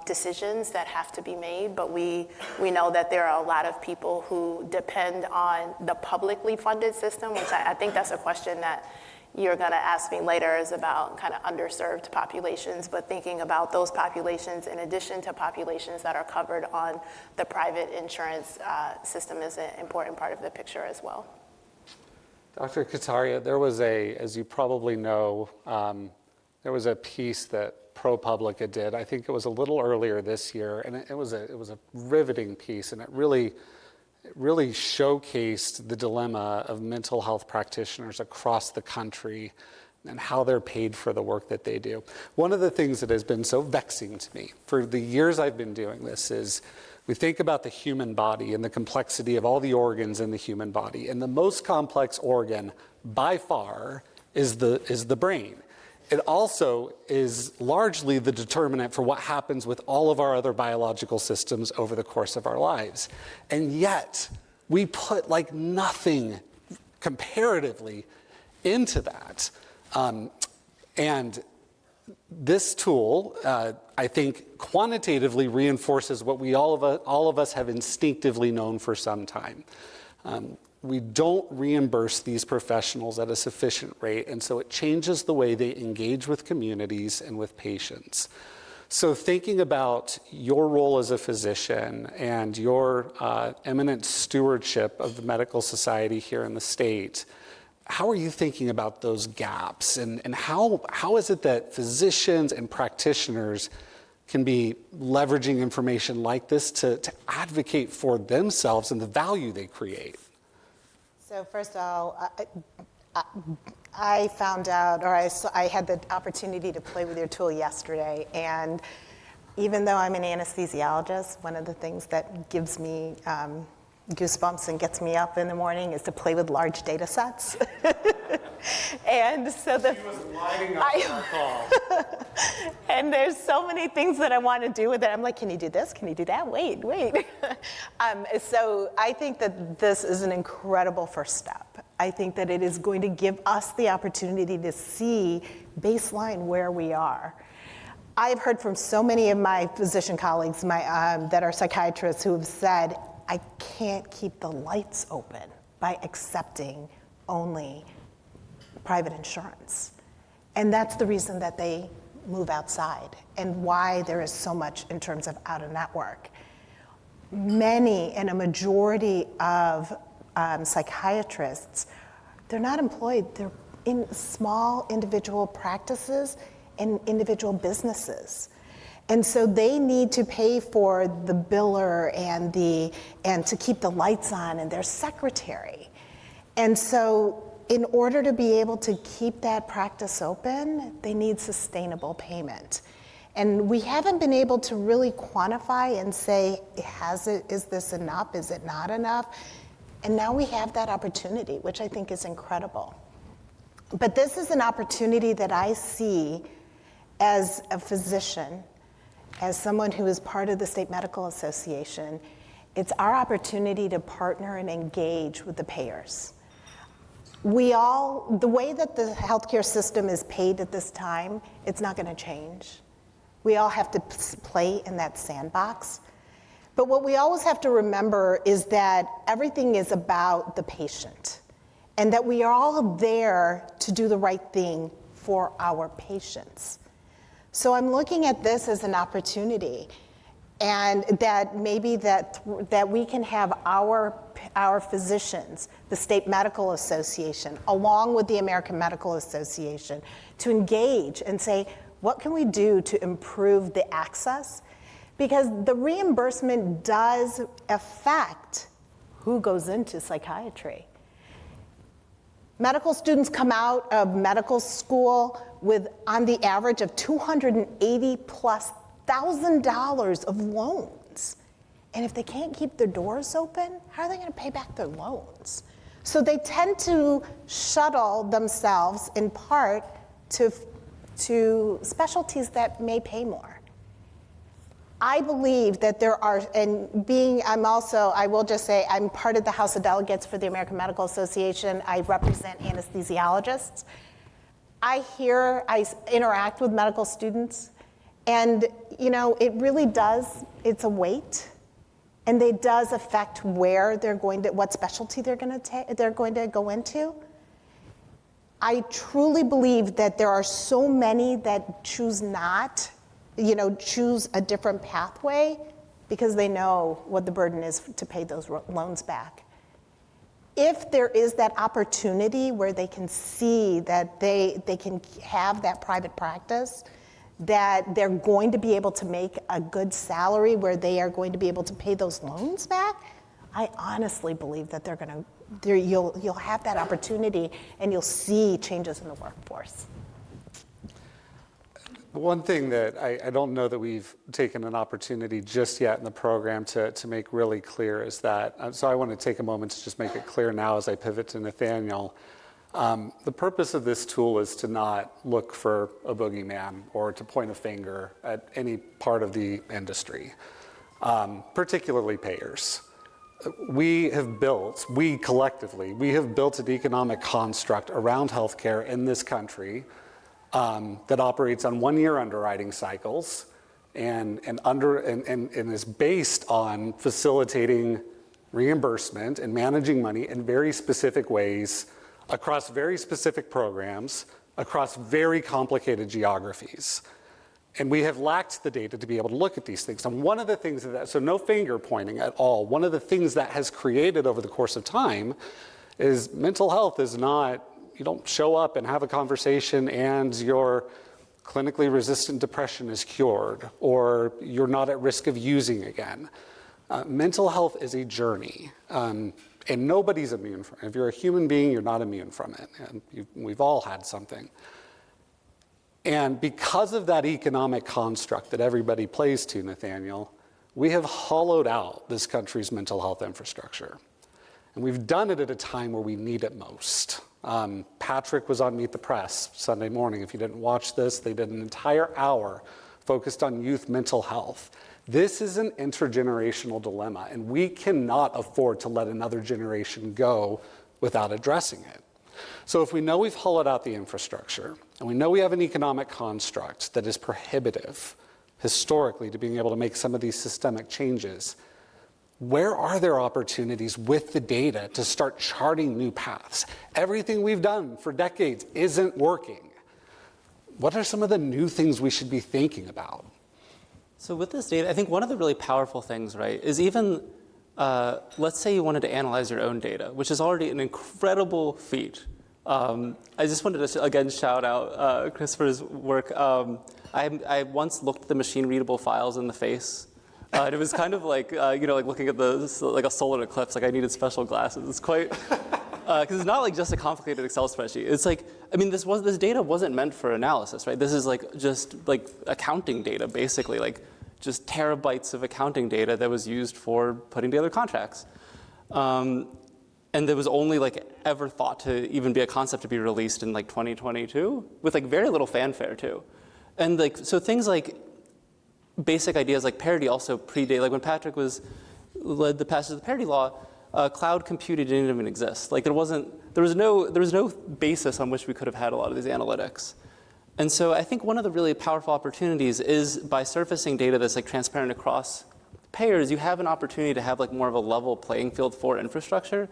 decisions that have to be made. But we know that there are a lot of people who depend on the publicly funded system, which I think that's a question that you're going to ask me later, is about kind of underserved populations, but thinking about those populations in addition to populations that are covered on the private insurance system is an important part of the picture as well. Dr. Kataria, there was as you probably know, there was a piece that ProPublica did. I think it was a little earlier this year, and it was a riveting piece, and it really showcased the dilemma of mental health practitioners across the country and how they're paid for the work that they do. One of the things that has been so vexing to me for the years I've been doing this is we think about the human body and the complexity of all the organs in the human body, and the most complex organ by far is the brain. It also is largely the determinant for what happens with all of our other biological systems over the course of our lives. And yet, we put like nothing comparatively into that. And this tool, I think, quantitatively reinforces what all of us have instinctively known for some time. We don't reimburse these professionals at a sufficient rate, and so it changes the way they engage with communities and with patients. So thinking about your role as a physician and your eminent stewardship of the medical society here in the state, how are you thinking about those gaps? And how is it that physicians and practitioners can be leveraging information like this to advocate for themselves and the value they create? So first of all, I found out, or I had the opportunity to play with your tool yesterday, and even though I'm an anesthesiologist, one of the things that gives me goosebumps and gets me up in the morning is to play with large data sets. And so she was lighting up our call. And there's so many things that I want to do with it. I'm like, can you do this? Can you do that? Wait. So I think that this is an incredible first step. I think that it is going to give us the opportunity to see baseline where we are. I've heard from so many of my physician colleagues that are psychiatrists who have said, I can't keep the lights open by accepting only private insurance. And that's the reason that they move outside and why there is so much in terms of out-of-network. Many and a majority of psychiatrists, they're not employed, they're in small individual practices and individual businesses. And so they need to pay for the biller and to keep the lights on and their secretary. And so in order to be able to keep that practice open, they need sustainable payment. And we haven't been able to really quantify and say, is this enough? Is it not enough? And now we have that opportunity, which I think is incredible. But this is an opportunity that I see as a physician, as someone who is part of the State Medical Association. It's our opportunity to partner and engage with the payers. The way that the healthcare system is paid at this time, it's not going to change. We all have to play in that sandbox. But what we always have to remember is that everything is about the patient, and that we are all there to do the right thing for our patients. So I'm looking at this as an opportunity, and that maybe that we can have our physicians, the State Medical Association, along with the American Medical Association, to engage and say, what can we do to improve the access? Because the reimbursement does affect who goes into psychiatry. Medical students come out of medical school with, on the average, of $280,000+ of loans. And if they can't keep their doors open, how are they going to pay back their loans? So they tend to shuttle themselves in part to specialties that may pay more. I believe that there are, I will just say, I'm part of the House of Delegates for the American Medical Association. I represent anesthesiologists. I interact with medical students, and it really does, it's a weight, and it does affect where what specialty they're going to go into. I truly believe that there are so many that choose a different pathway because they know what the burden is to pay those loans back. If there is that opportunity where they can see that they can have that private practice, that they're going to be able to make a good salary where they are going to be able to pay those loans back, I honestly believe that you'll have that opportunity and you'll see changes in the workforce. One thing that I don't know that we've taken an opportunity just yet in the program to make really clear is that, so I want to take a moment to just make it clear now as I pivot to Nathaniel. The purpose of this tool is to not look for a boogeyman or to point a finger at any part of the industry, particularly payers. We collectively have built an economic construct around healthcare in this country that operates on one-year underwriting cycles and is based on facilitating reimbursement and managing money in very specific ways across very specific programs, across very complicated geographies. And we have lacked the data to be able to look at these things. And one of the things so no finger pointing at all, one of the things that has created over the course of time is mental health is not, you don't show up and have a conversation and your clinically resistant depression is cured or you're not at risk of using again. Mental health is a journey, and nobody's immune from it. If you're a human being, you're not immune from it. And we've all had something. And because of that economic construct that everybody plays to, Nathaniel, we have hollowed out this country's mental health infrastructure. And we've done it at a time where we need it most. Patrick was on Meet the Press Sunday morning. If you didn't watch this, they did an entire hour focused on youth mental health. This is an intergenerational dilemma, and we cannot afford to let another generation go without addressing it. So if we know we've hollowed out the infrastructure, and we know we have an economic construct that is prohibitive historically to being able to make some of these systemic changes, where are there opportunities with the data to start charting new paths? Everything we've done for decades isn't working. What are some of the new things we should be thinking about? So with this data, I think one of the really powerful things, right, is even, let's say you wanted to analyze your own data, which is already an incredible feat. I just wanted to, again, shout out Christopher's work. I once looked the machine-readable files in the face. And it was kind of like, like looking at like a solar eclipse, like I needed special glasses. It's quite, because it's not like just a complicated Excel spreadsheet. It's like, I mean, this data wasn't meant for analysis, right? This is like just like accounting data, basically, like just terabytes of accounting data that was used for putting together contracts. And there was only like ever thought to even be a concept to be released in like 2022 with like very little fanfare too. And like, so things like basic ideas like parity also predate, like when Patrick led the passage of the parity law, cloud computing didn't even exist. Like there was no basis on which we could have had a lot of these analytics. And so I think one of the really powerful opportunities is by surfacing data that's like transparent across payers, you have an opportunity to have like more of a level playing field for infrastructure.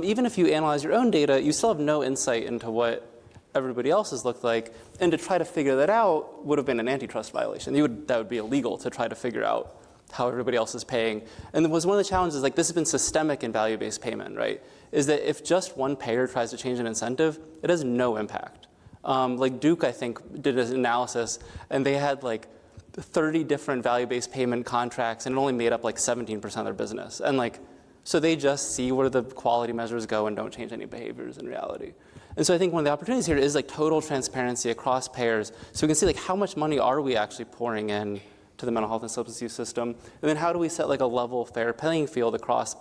Even if you analyze your own data, you still have no insight into what everybody else's looked like, and to try to figure that out would have been an antitrust violation. That would be illegal to try to figure out how everybody else is paying. And it was one of the challenges, like this has been systemic in value-based payment, right? Is that if just one payer tries to change an incentive, it has no impact. Like Duke, I think, did an analysis, and they had like 30 different value-based payment contracts, and it only made up like 17% of their business. And like, so they just see where the quality measures go and don't change any behaviors in reality. And so I think one of the opportunities here is like total transparency across payers, so we can see like how much money are we actually pouring in to the mental health and substance use system, and then how do we set like a level, fair playing field across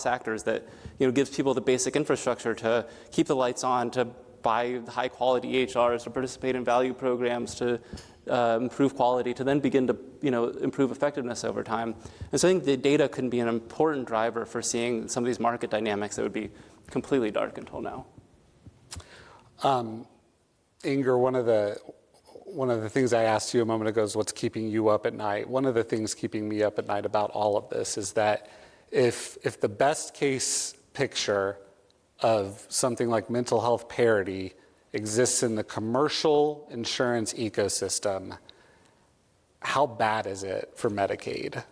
actors that gives people the basic infrastructure to keep the lights on, to buy high quality EHRs, to participate in value programs, to improve quality, to then begin to improve effectiveness over time. And so I think the data can be an important driver for seeing some of these market dynamics that would be completely dark until now. Inger, one of the things I asked you a moment ago is what's keeping you up at night. One of the things keeping me up at night about all of this is that if the best case picture of something like mental health parity exists in the commercial insurance ecosystem, how bad is it for Medicaid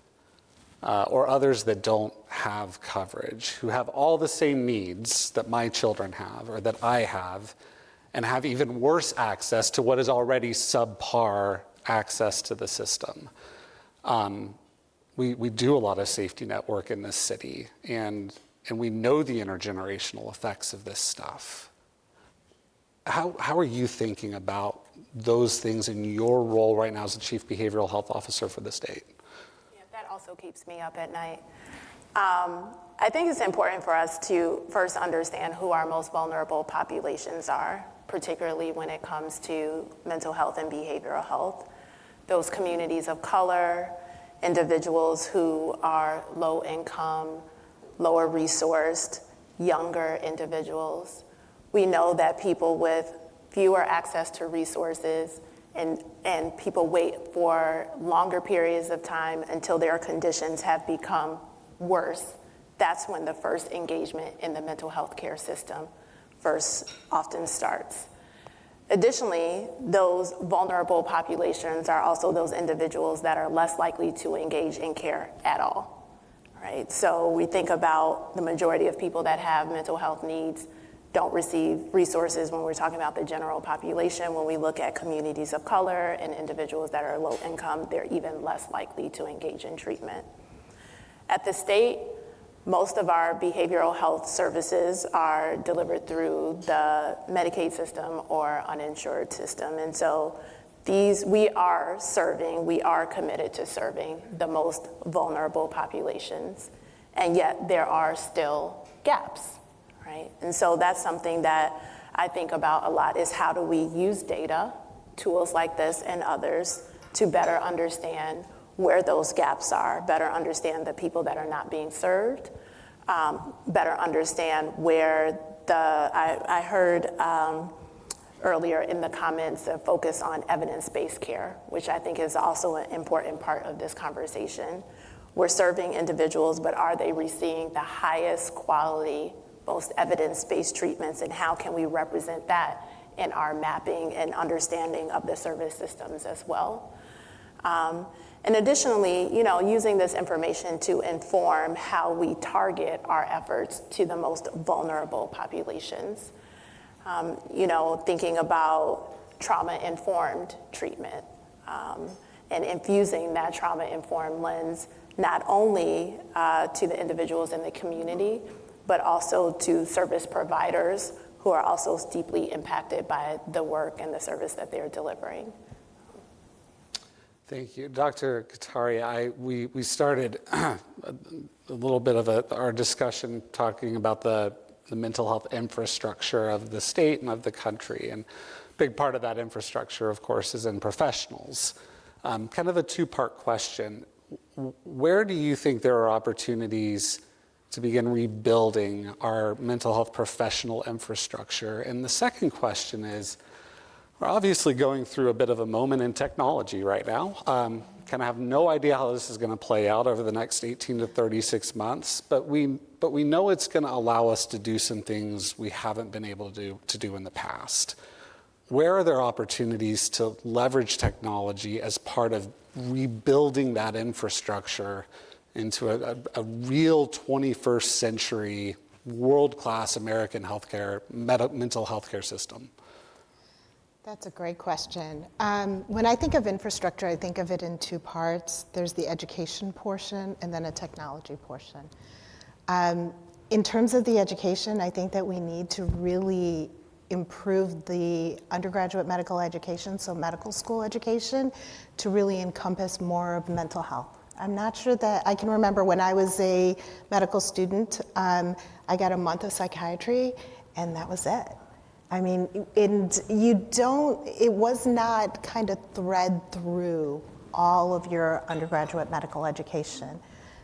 or others that don't have coverage, who have all the same needs that my children have or that I have, and have even worse access to what is already subpar access to the system? We do a lot of safety net work in this city, and we know the intergenerational effects of this stuff. How are you thinking about those things in your role right now as the Chief Behavioral Health Officer for the state? Yeah, that also keeps me up at night. I think it's important for us to first understand who our most vulnerable populations are, particularly when it comes to mental health and behavioral health. Those communities of color, individuals who are low income, lower resourced, younger individuals. We know that people with fewer access to resources and people wait for longer periods of time until their conditions have become worse. That's when the first engagement in the mental health care system first often starts. Additionally, those vulnerable populations are also those individuals that are less likely to engage in care at all, right? So we think about the majority of people that have mental health needs don't receive resources when we're talking about the general population. When we look at communities of color and individuals that are low income, they're even less likely to engage in treatment. At the state, most of our behavioral health services are delivered through the Medicaid system or uninsured system. And so we are committed to serving the most vulnerable populations. And yet there are still gaps, right? And so that's something that I think about a lot, is how do we use data, tools like this and others, to better understand where those gaps are, better understand the people that are not being served, better understand where I heard earlier in the comments a focus on evidence-based care, which I think is also an important part of this conversation. We're serving individuals, but are they receiving the highest quality, most evidence-based treatments, and how can we represent that in our mapping and understanding of the service systems as well? And additionally, using this information to inform how we target our efforts to the most vulnerable populations. Thinking about trauma-informed treatment and infusing that trauma-informed lens not only to the individuals in the community, but also to service providers who are also deeply impacted by the work and the service that they're delivering. Thank you. Dr. Kataria, we started a little bit of our discussion talking about the mental health infrastructure of the state and of the country. And a big part of that infrastructure, of course, is in professionals. Kind of a two-part question. Where do you think there are opportunities to begin rebuilding our mental health professional infrastructure? And the second question is, we're obviously going through a bit of a moment in technology right now. Kind of have no idea how this is going to play out over the next 18 to 36 months, but we know it's going to allow us to do some things we haven't been able to do in the past. Where are there opportunities to leverage technology as part of rebuilding that infrastructure into a real 21st century world-class American healthcare, mental health care system? That's a great question. When I think of infrastructure, I think of it in two parts. There's the education portion and then a technology portion. In terms of the education, I think that we need to really improve the undergraduate medical education, so medical school education, to really encompass more of mental health. I'm not sure that I can remember when I was a medical student, I got a month of psychiatry, and that was it. I mean, it was not kind of thread through all of your undergraduate medical education.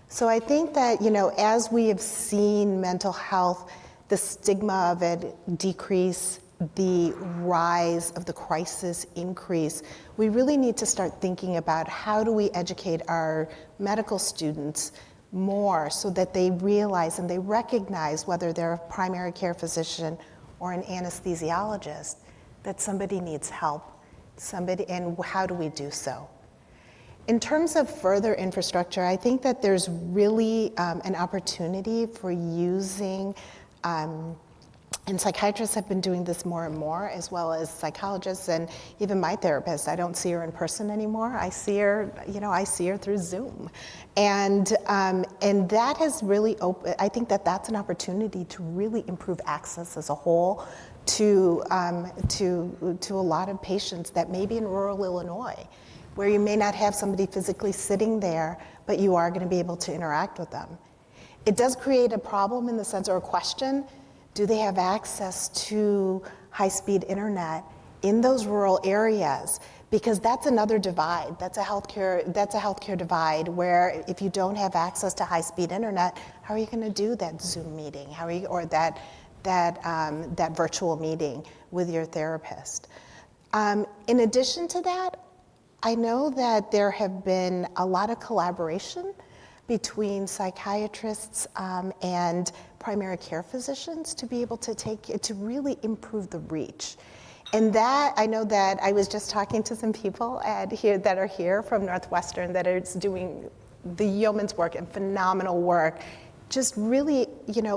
So I think that, as we have seen mental health, the stigma of it decrease, the rise of the crisis increase, we really need to start thinking about how do we educate our medical students more so that they realize and they recognize, whether they're a primary care physician or an anesthesiologist, that somebody needs help, and how do we do so? In terms of further infrastructure, I think that there's really an opportunity for using, and psychiatrists have been doing this more and more, as well as psychologists and even my therapist. I don't see her in person anymore. I see her, through Zoom. And that has really I think that that's an opportunity to really improve access as a whole to a lot of patients that may be in rural Illinois, where you may not have somebody physically sitting there, but you are going to be able to interact with them. It does create a problem in the sense, or a question, do they have access to high-speed internet in those rural areas? Because that's another divide. That's a healthcare divide, where if you don't have access to high-speed internet, how are you going to do that Zoom meeting? Or that virtual meeting with your therapist? In addition to that, I know that there have been a lot of collaboration between psychiatrists and primary care physicians to be able to really improve the reach. And that, I know that I was just talking to some people that are here from Northwestern that are doing the yeoman's work and phenomenal work, just really,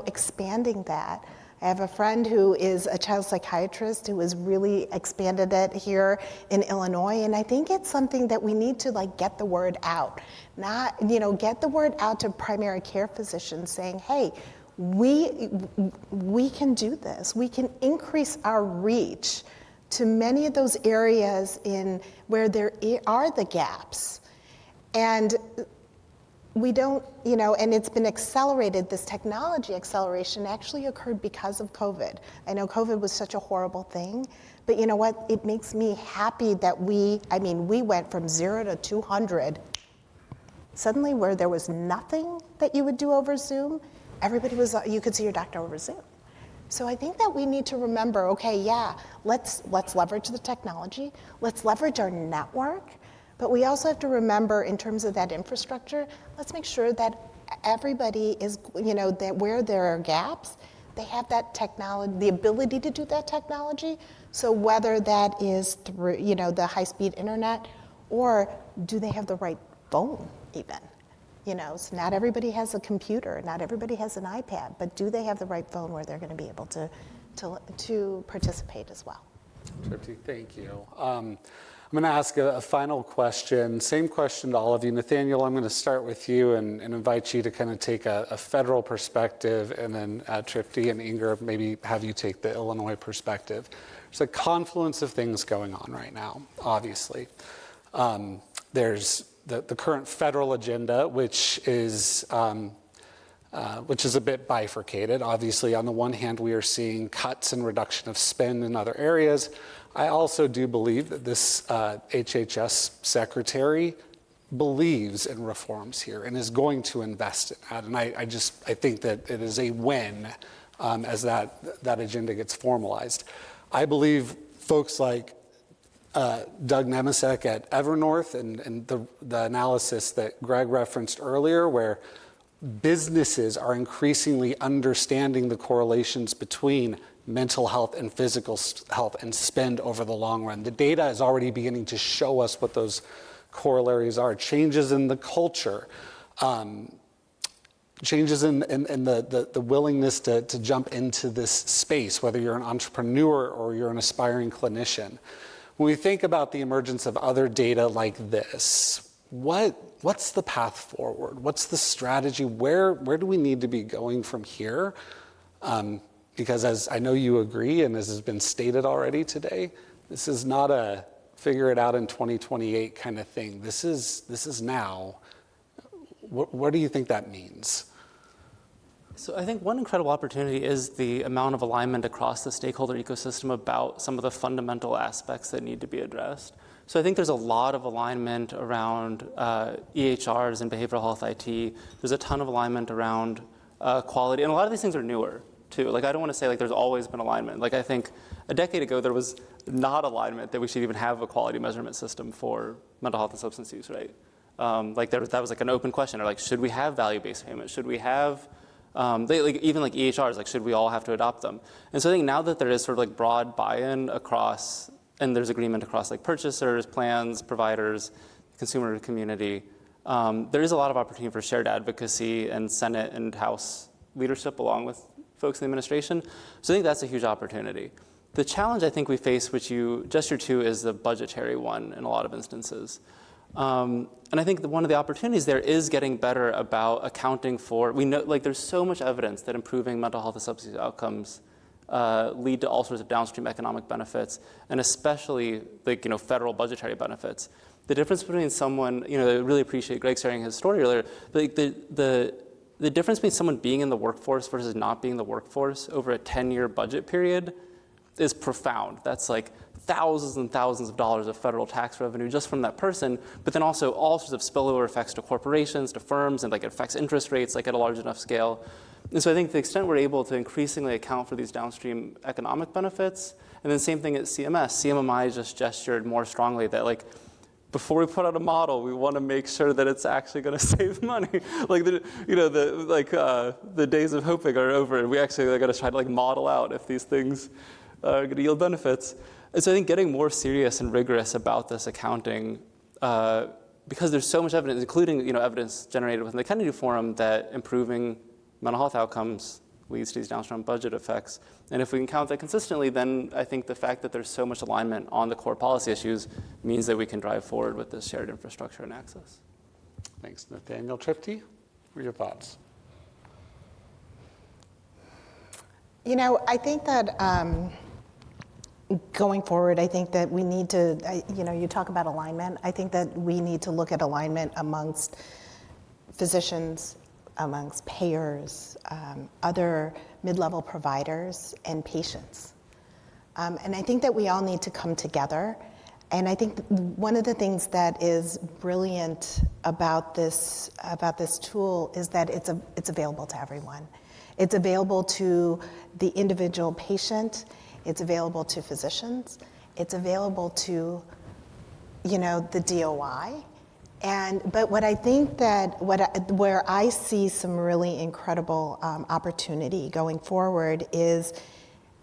expanding that. I have a friend who is a child psychiatrist who has really expanded it here in Illinois, and I think it's something that we need to get the word out. Get the word out to primary care physicians saying, hey, we can do this. We can increase our reach to many of those areas where there are the gaps. And we don't, and it's been accelerated. This technology acceleration actually occurred because of COVID. I know COVID was such a horrible thing, but you know what? It makes me happy that we went from 0 to 200. Suddenly, where there was nothing that you would do over Zoom, you could see your doctor over Zoom. So I think that we need to remember, okay, yeah, let's leverage the technology, let's leverage our network, but we also have to remember, in terms of that infrastructure, let's make sure that everybody is, that where there are gaps, they have that technology, the ability to do that technology. So whether that is through, the high-speed internet, or do they have the right phone even? So not everybody has a computer, not everybody has an iPad, but do they have the right phone where they're going to be able to to participate as well. Tripti, thank you. I'm going to ask a final question. Same question to all of you. Nathaniel, I'm going to start with you and invite you to kind of take a federal perspective, and then Tripti and Inger, maybe have you take the Illinois perspective. There's a confluence of things going on right now, obviously. There's the current federal agenda, which is a bit bifurcated. Obviously, on the one hand, we are seeing cuts and reduction of spend in other areas. I also do believe that this HHS secretary believes in reforms here and is going to invest in that. And I think that it is a win as that agenda gets formalized. I believe folks like Doug Nemisek at Evernorth and the analysis that Greg referenced earlier, where businesses are increasingly understanding the correlations between mental health and physical health and spend over the long run. The data is already beginning to show us what those corollaries are. Changes in the culture, changes in the willingness to jump into this space, whether you're an entrepreneur or you're an aspiring clinician. When we think about the emergence of other data like this, what's the path forward? What's the strategy? Where do we need to be going from here? Because as I know you agree, and as has been stated already today, this is not a figure it out in 2028 kind of thing. This is now. What do you think that means? So I think one incredible opportunity is the amount of alignment across the stakeholder ecosystem about some of the fundamental aspects that need to be addressed. So I think there's a lot of alignment around EHRs and behavioral health IT. There's a ton of alignment around quality, and a lot of these things are newer too. Like, I don't want to say like there's always been alignment. Like, I think a decade ago there was not alignment that we should even have a quality measurement system for mental health and substance use, right? That was like an open question, or like, should we have value-based payments? Should we have even like EHRs, like, should we all have to adopt them? And so I think now that there is sort of like broad buy-in across, and there's agreement across like purchasers, plans, providers, consumer community, there is a lot of opportunity for shared advocacy and Senate and House leadership along with folks in the administration. So I think that's a huge opportunity. The challenge I think we face, which you gestured to, is the budgetary one in a lot of instances. And I think that one of the opportunities there is getting better about accounting for, we know, like, there's so much evidence that improving mental health and substance use outcomes lead to all sorts of downstream economic benefits, and especially, like, federal budgetary benefits. The difference between someone, I really appreciate Greg sharing his story earlier, but the difference between someone being in the workforce versus not being in the workforce over a 10-year budget period is profound. That's like thousands and thousands of dollars of federal tax revenue just from that person, but then also all sorts of spillover effects to corporations, to firms, and like it affects interest rates like at a large enough scale. And so I think to the extent we're able to increasingly account for these downstream economic benefits, and then same thing at CMS. CMMI just gestured more strongly that, like, before we put out a model, we want to make sure that it's actually going to save money. Like, the days of hoping are over, and we actually are going to try to like model out if these things are going to yield benefits. And so I think getting more serious and rigorous about this accounting, because there's so much evidence, including evidence generated within the Kennedy Forum, that improving mental health outcomes leads to these downstream budget effects. And if we can count that consistently, then I think the fact that there's so much alignment on the core policy issues means that we can drive forward with this shared infrastructure and access. Thanks, Nathaniel. Tripti, what are your thoughts? I think that going forward, I think that we need to, you talk about alignment. I think that we need to look at alignment amongst physicians, amongst payers, other mid-level providers, and patients. And I think that we all need to come together. And I think one of the things that is brilliant about this tool is that it's available to everyone. It's available to the individual patient. It's available to physicians. It's available to, the DOI. But what I think that where I see some really incredible opportunity going forward is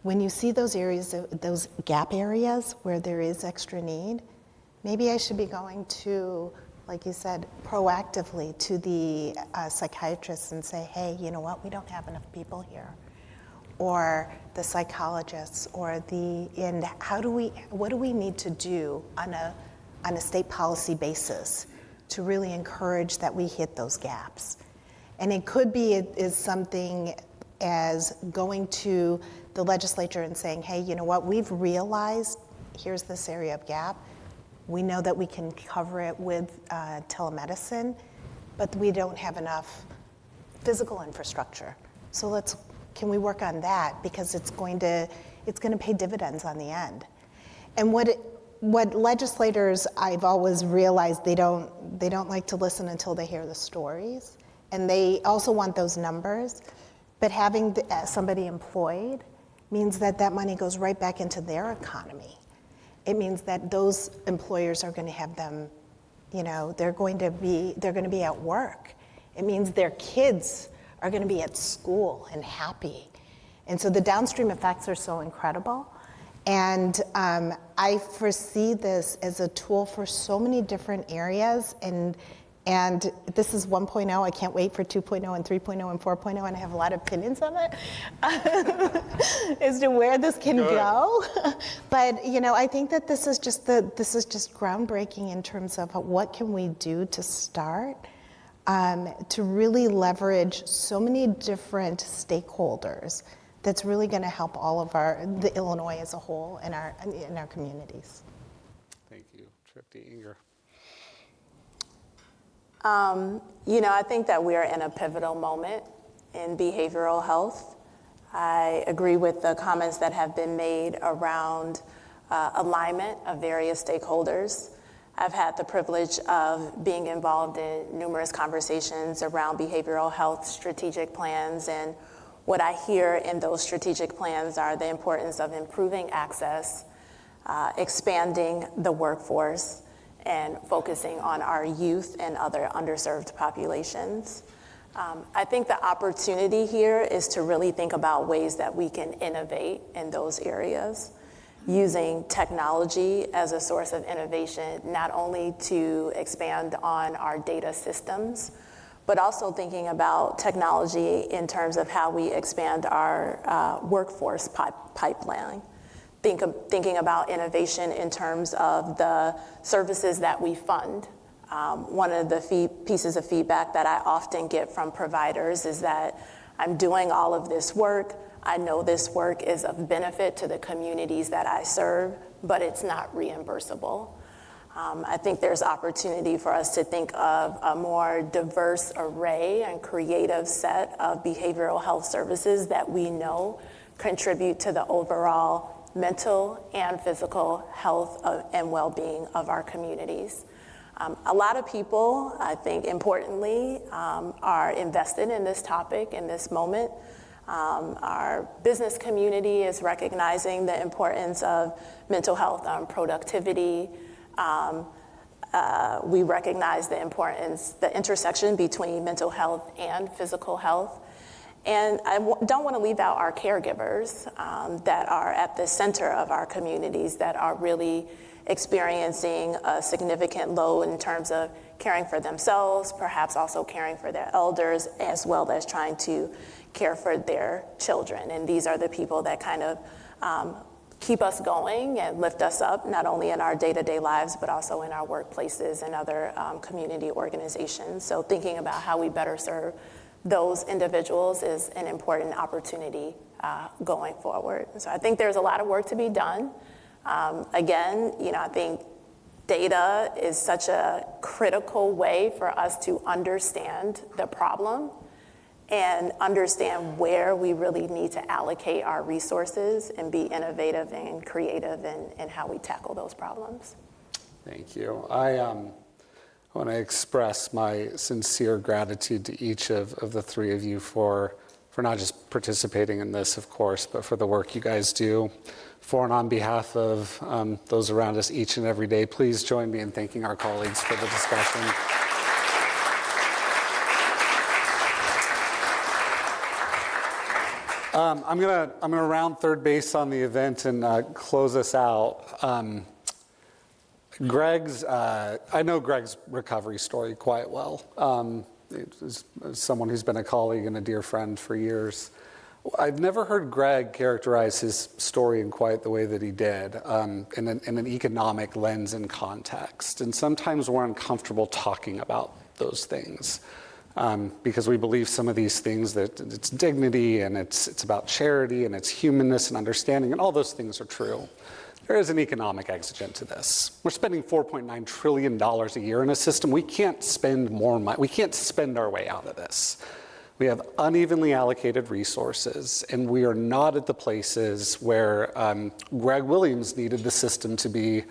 when you see those areas, those gap areas where there is extra need, maybe I should be going to, like you said, proactively to the psychiatrist and say, hey, you know what, we don't have enough people here. or the psychologists or what do we need to do on a state policy basis to really encourage that we hit those gaps? And it could be is something as going to the legislature and saying, hey, you know what, we've realized here's this area of gap. We know that we can cover it with telemedicine, but we don't have enough physical infrastructure. So can we work on that, because it's going to pay dividends on the end. And what legislators, I've always realized, they don't like to listen until they hear the stories, and they also want those numbers. But having somebody employed means that money goes right back into their economy. It means that those employers are going to have them, they're going to be at work. It means their kids are going to be at school and happy. And so the downstream effects are so incredible. And I foresee this as a tool for so many different areas. And this is 1.0. I can't wait for 2.0 and 3.0 and 4.0, and I have a lot of opinions on it as to where this can go. But I think that this is just groundbreaking in terms of what can we do to start to really leverage so many different stakeholders. That's really going to help all of the Illinois as a whole in our communities. Thank you, Tripti. Inger. I think that we are in a pivotal moment in behavioral health. I agree with the comments that have been made around alignment of various stakeholders. I've had the privilege of being involved in numerous conversations around behavioral health strategic plans, and what I hear in those strategic plans are the importance of improving access, expanding the workforce, and focusing on our youth and other underserved populations. I think the opportunity here is to really think about ways that we can innovate in those areas, using technology as a source of innovation, not only to expand on our data systems, but also thinking about technology in terms of how we expand our workforce pipeline. Thinking about innovation in terms of the services that we fund. One of the pieces of feedback that I often get from providers is that I'm doing all of this work. I know this work is of benefit to the communities that I serve, but it's not reimbursable. I think there's opportunity for us to think of a more diverse array and creative set of behavioral health services that we know contribute to the overall mental and physical health and well-being of our communities. A lot of people, I think importantly, are invested in this topic in this moment. Our business community is recognizing the importance of mental health and productivity. We recognize the importance, the intersection between mental health and physical health. And I don't want to leave out our caregivers that are at the center of our communities that are really experiencing a significant load in terms of caring for themselves, perhaps also caring for their elders, as well as trying to care for their children. And these are the people that kind of keep us going and lift us up, not only in our day-to-day lives, but also in our workplaces and other community organizations. So thinking about how we better serve those individuals is an important opportunity going forward. So I think there's a lot of work to be done. Again, I think data is such a critical way for us to understand the problem and understand where we really need to allocate our resources and be innovative and creative in how we tackle those problems. Thank you. I want to express my sincere gratitude to each of the three of you for not just participating in this, of course, but for the work you guys do for and on behalf of those around us each and every day. Please join me in thanking our colleagues for the discussion. I'm gonna round third base on the event and close us out. I know Greg's recovery story quite well. As someone who's been a colleague and a dear friend for years. I've never heard Greg characterize his story in quite the way that he did, in an economic lens and context. And sometimes we're uncomfortable talking about those things because we believe some of these things, that it's dignity and it's about charity and it's humanness and understanding, and all those things are true. There is an economic exigent to this. We're spending $4.9 trillion a year in a system. We can't spend more money. We can't spend our way out of this. We have unevenly allocated resources, and we are not at the places where Greg Williams needed the system to be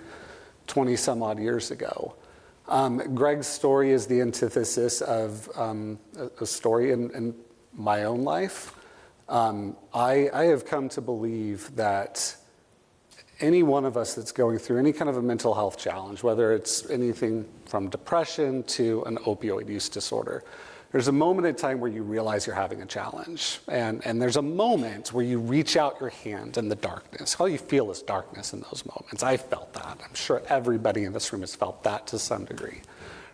20 some odd years ago. Greg's story is the antithesis of a story in my own life. I have come to believe that any one of us that's going through any kind of a mental health challenge, whether it's anything from depression to an opioid use disorder, there's a moment in time where you realize you're having a challenge. And there's a moment where you reach out your hand in the darkness. All you feel is darkness in those moments. I felt that. I'm sure everybody in this room has felt that to some degree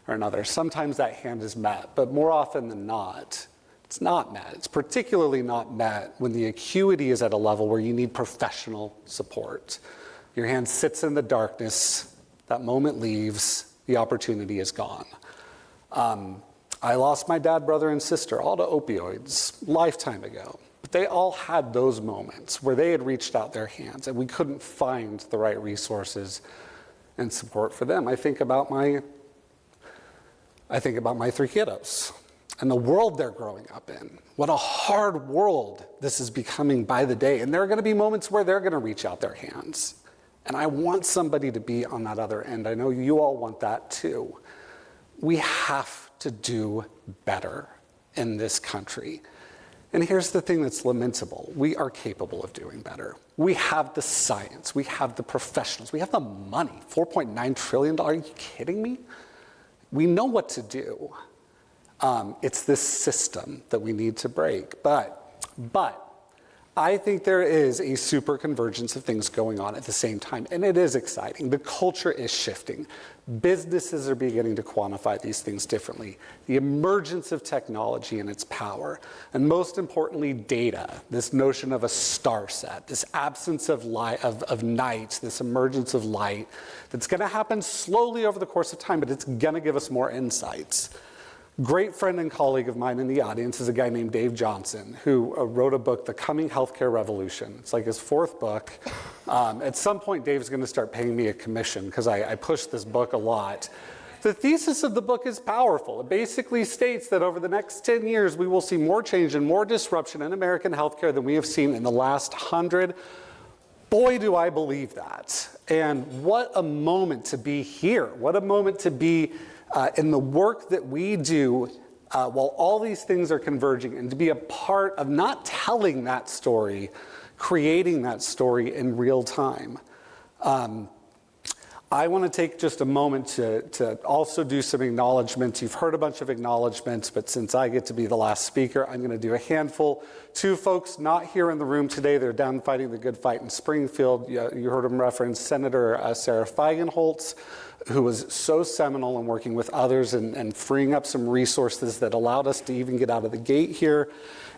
or another. Sometimes that hand is met, but more often than not, it's not met. It's particularly not met when the acuity is at a level where you need professional support. Your hand sits in the darkness, that moment leaves, the opportunity is gone. I lost my dad, brother, and sister all to opioids a lifetime ago. But they all had those moments where they had reached out their hands and we couldn't find the right resources and support for them. I think about my 3 kiddos and the world they're growing up in. What a hard world this is becoming by the day. And there are going to be moments where they're going to reach out their hands. And I want somebody to be on that other end. I know you all want that too. We have to do better in this country. And here's the thing that's lamentable. We are capable of doing better. We have the science. We have the professionals. We have the money. $4.9 trillion. Are you kidding me? We know what to do. It's this system that we need to break. But I think there is a super convergence of things going on at the same time, and it is exciting. The culture is shifting. Businesses are beginning to quantify these things differently. The emergence of technology and its power, and most importantly, data, this notion of a star set, this absence of light, of night, this emergence of light, that's going to happen slowly over the course of time, but it's going to give us more insights. Great friend and colleague of mine in the audience is a guy named Dave Johnson, who wrote a book, The Coming Healthcare Revolution. It's like his 4th book. At some point, Dave's going to start paying me a commission because I push this book a lot. The thesis of the book is powerful. It basically states that over the next 10 years, we will see more change and more disruption in American healthcare than we have seen in the last 100. Boy, do I believe that. And what a moment to be here. What a moment to be in the work that we do while all these things are converging, and to be a part of not telling that story, creating that story in real time. I want to take just a moment to also do some acknowledgments. You've heard a bunch of acknowledgments, but since I get to be the last speaker, I'm going to do a handful. 2 folks not here in the room today. They're down fighting the good fight in Springfield. You heard them reference Senator Sarah Feigenholtz, who was so seminal in working with others and freeing up some resources that allowed us to even get out of the gate here,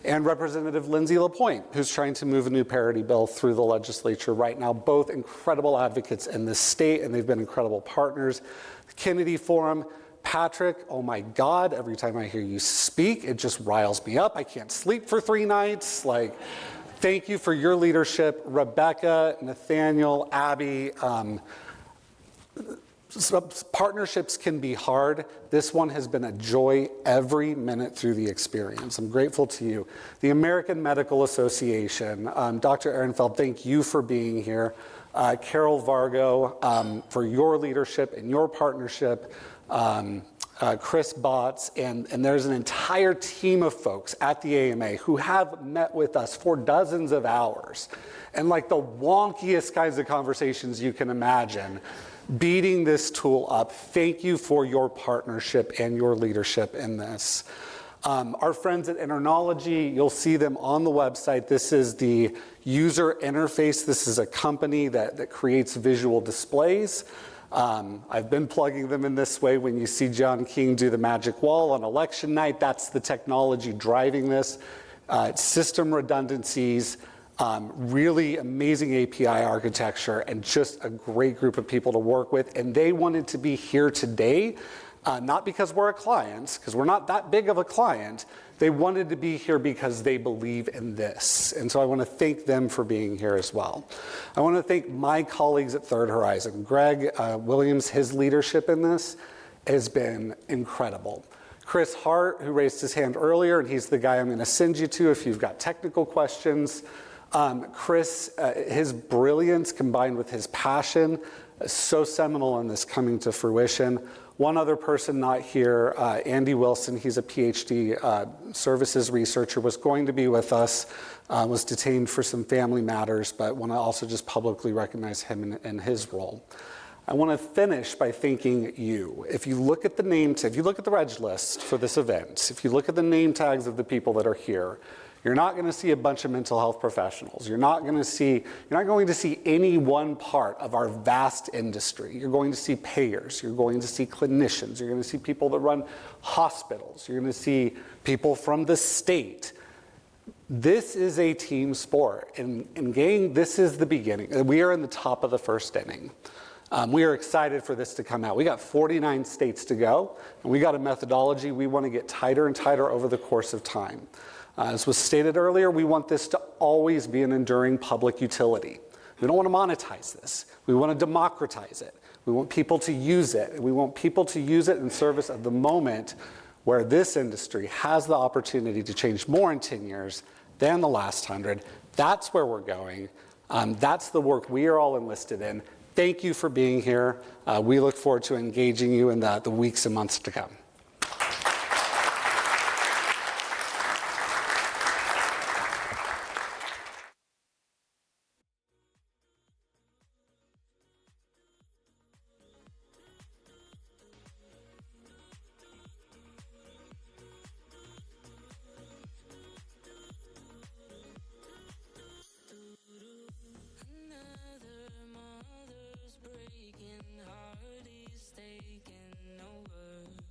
and Representative Lindsay LaPointe, who's trying to move a new parity bill through the legislature right now. Both incredible advocates in this state, and they've been incredible partners. The Kennedy Forum, Patrick, oh my God, every time I hear you speak, it just riles me up. I can't sleep for 3 nights. Thank you for your leadership. Rebecca, Nathaniel, Abby, partnerships can be hard. This one has been a joy every minute through the experience. I'm grateful to you. The American Medical Association, Dr. Ehrenfeld, thank you for being here. Carol Vargo, for your leadership and your partnership. Chris Botts, and there's an entire team of folks at the AMA who have met with us for dozens of hours, and the wonkiest kinds of conversations you can imagine, beating this tool up. Thank you for your partnership and your leadership in this. Our friends at Internology, you'll see them on the website. This is the user interface. This is a company that creates visual displays. I've been plugging them in this way. When you see John King do the magic wall on election night, that's the technology driving this. system redundancies, really amazing API architecture, and just a great group of people to work with. And they wanted to be here today, not because we're a client, because we're not that big of a client. They wanted to be here because they believe in this. And so I want to thank them for being here as well. I want to thank my colleagues at Third Horizon. Greg Williams, his leadership in this has been incredible. Chris Hart, who raised his hand earlier, and he's the guy I'm going to send you to if you've got technical questions. Chris, his brilliance combined with his passion is so seminal in this coming to fruition. One other person not here, Andy Wilson, he's a PhD services researcher, was going to be with us, was detained for some family matters, but want to also just publicly recognize him in his role. I want to finish by thanking you. If you look at the if you look at the reg list for this event, if you look at the name tags of the people that are here, you're not going to see a bunch of mental health professionals. You're not going to see any one part of our vast industry. You're going to see payers. You're going to see clinicians. You're going to see people that run hospitals. You're going to see people from the state. This is a team sport. And gang, this is the beginning. We are in the top of the first inning. We are excited for this to come out. We got 49 states to go, and we got a methodology we want to get tighter and tighter over the course of time. As was stated earlier, we want this to always be an enduring public utility. We don't want to monetize this. We want to democratize it. We want people to use it. We want people to use it in service of the moment where this industry has the opportunity to change more in 10 years than the last 100. That's where we're going. That's the work we are all enlisted in. Thank you for being here. We look forward to engaging you in the weeks and months to come. Breaking heart is taking over.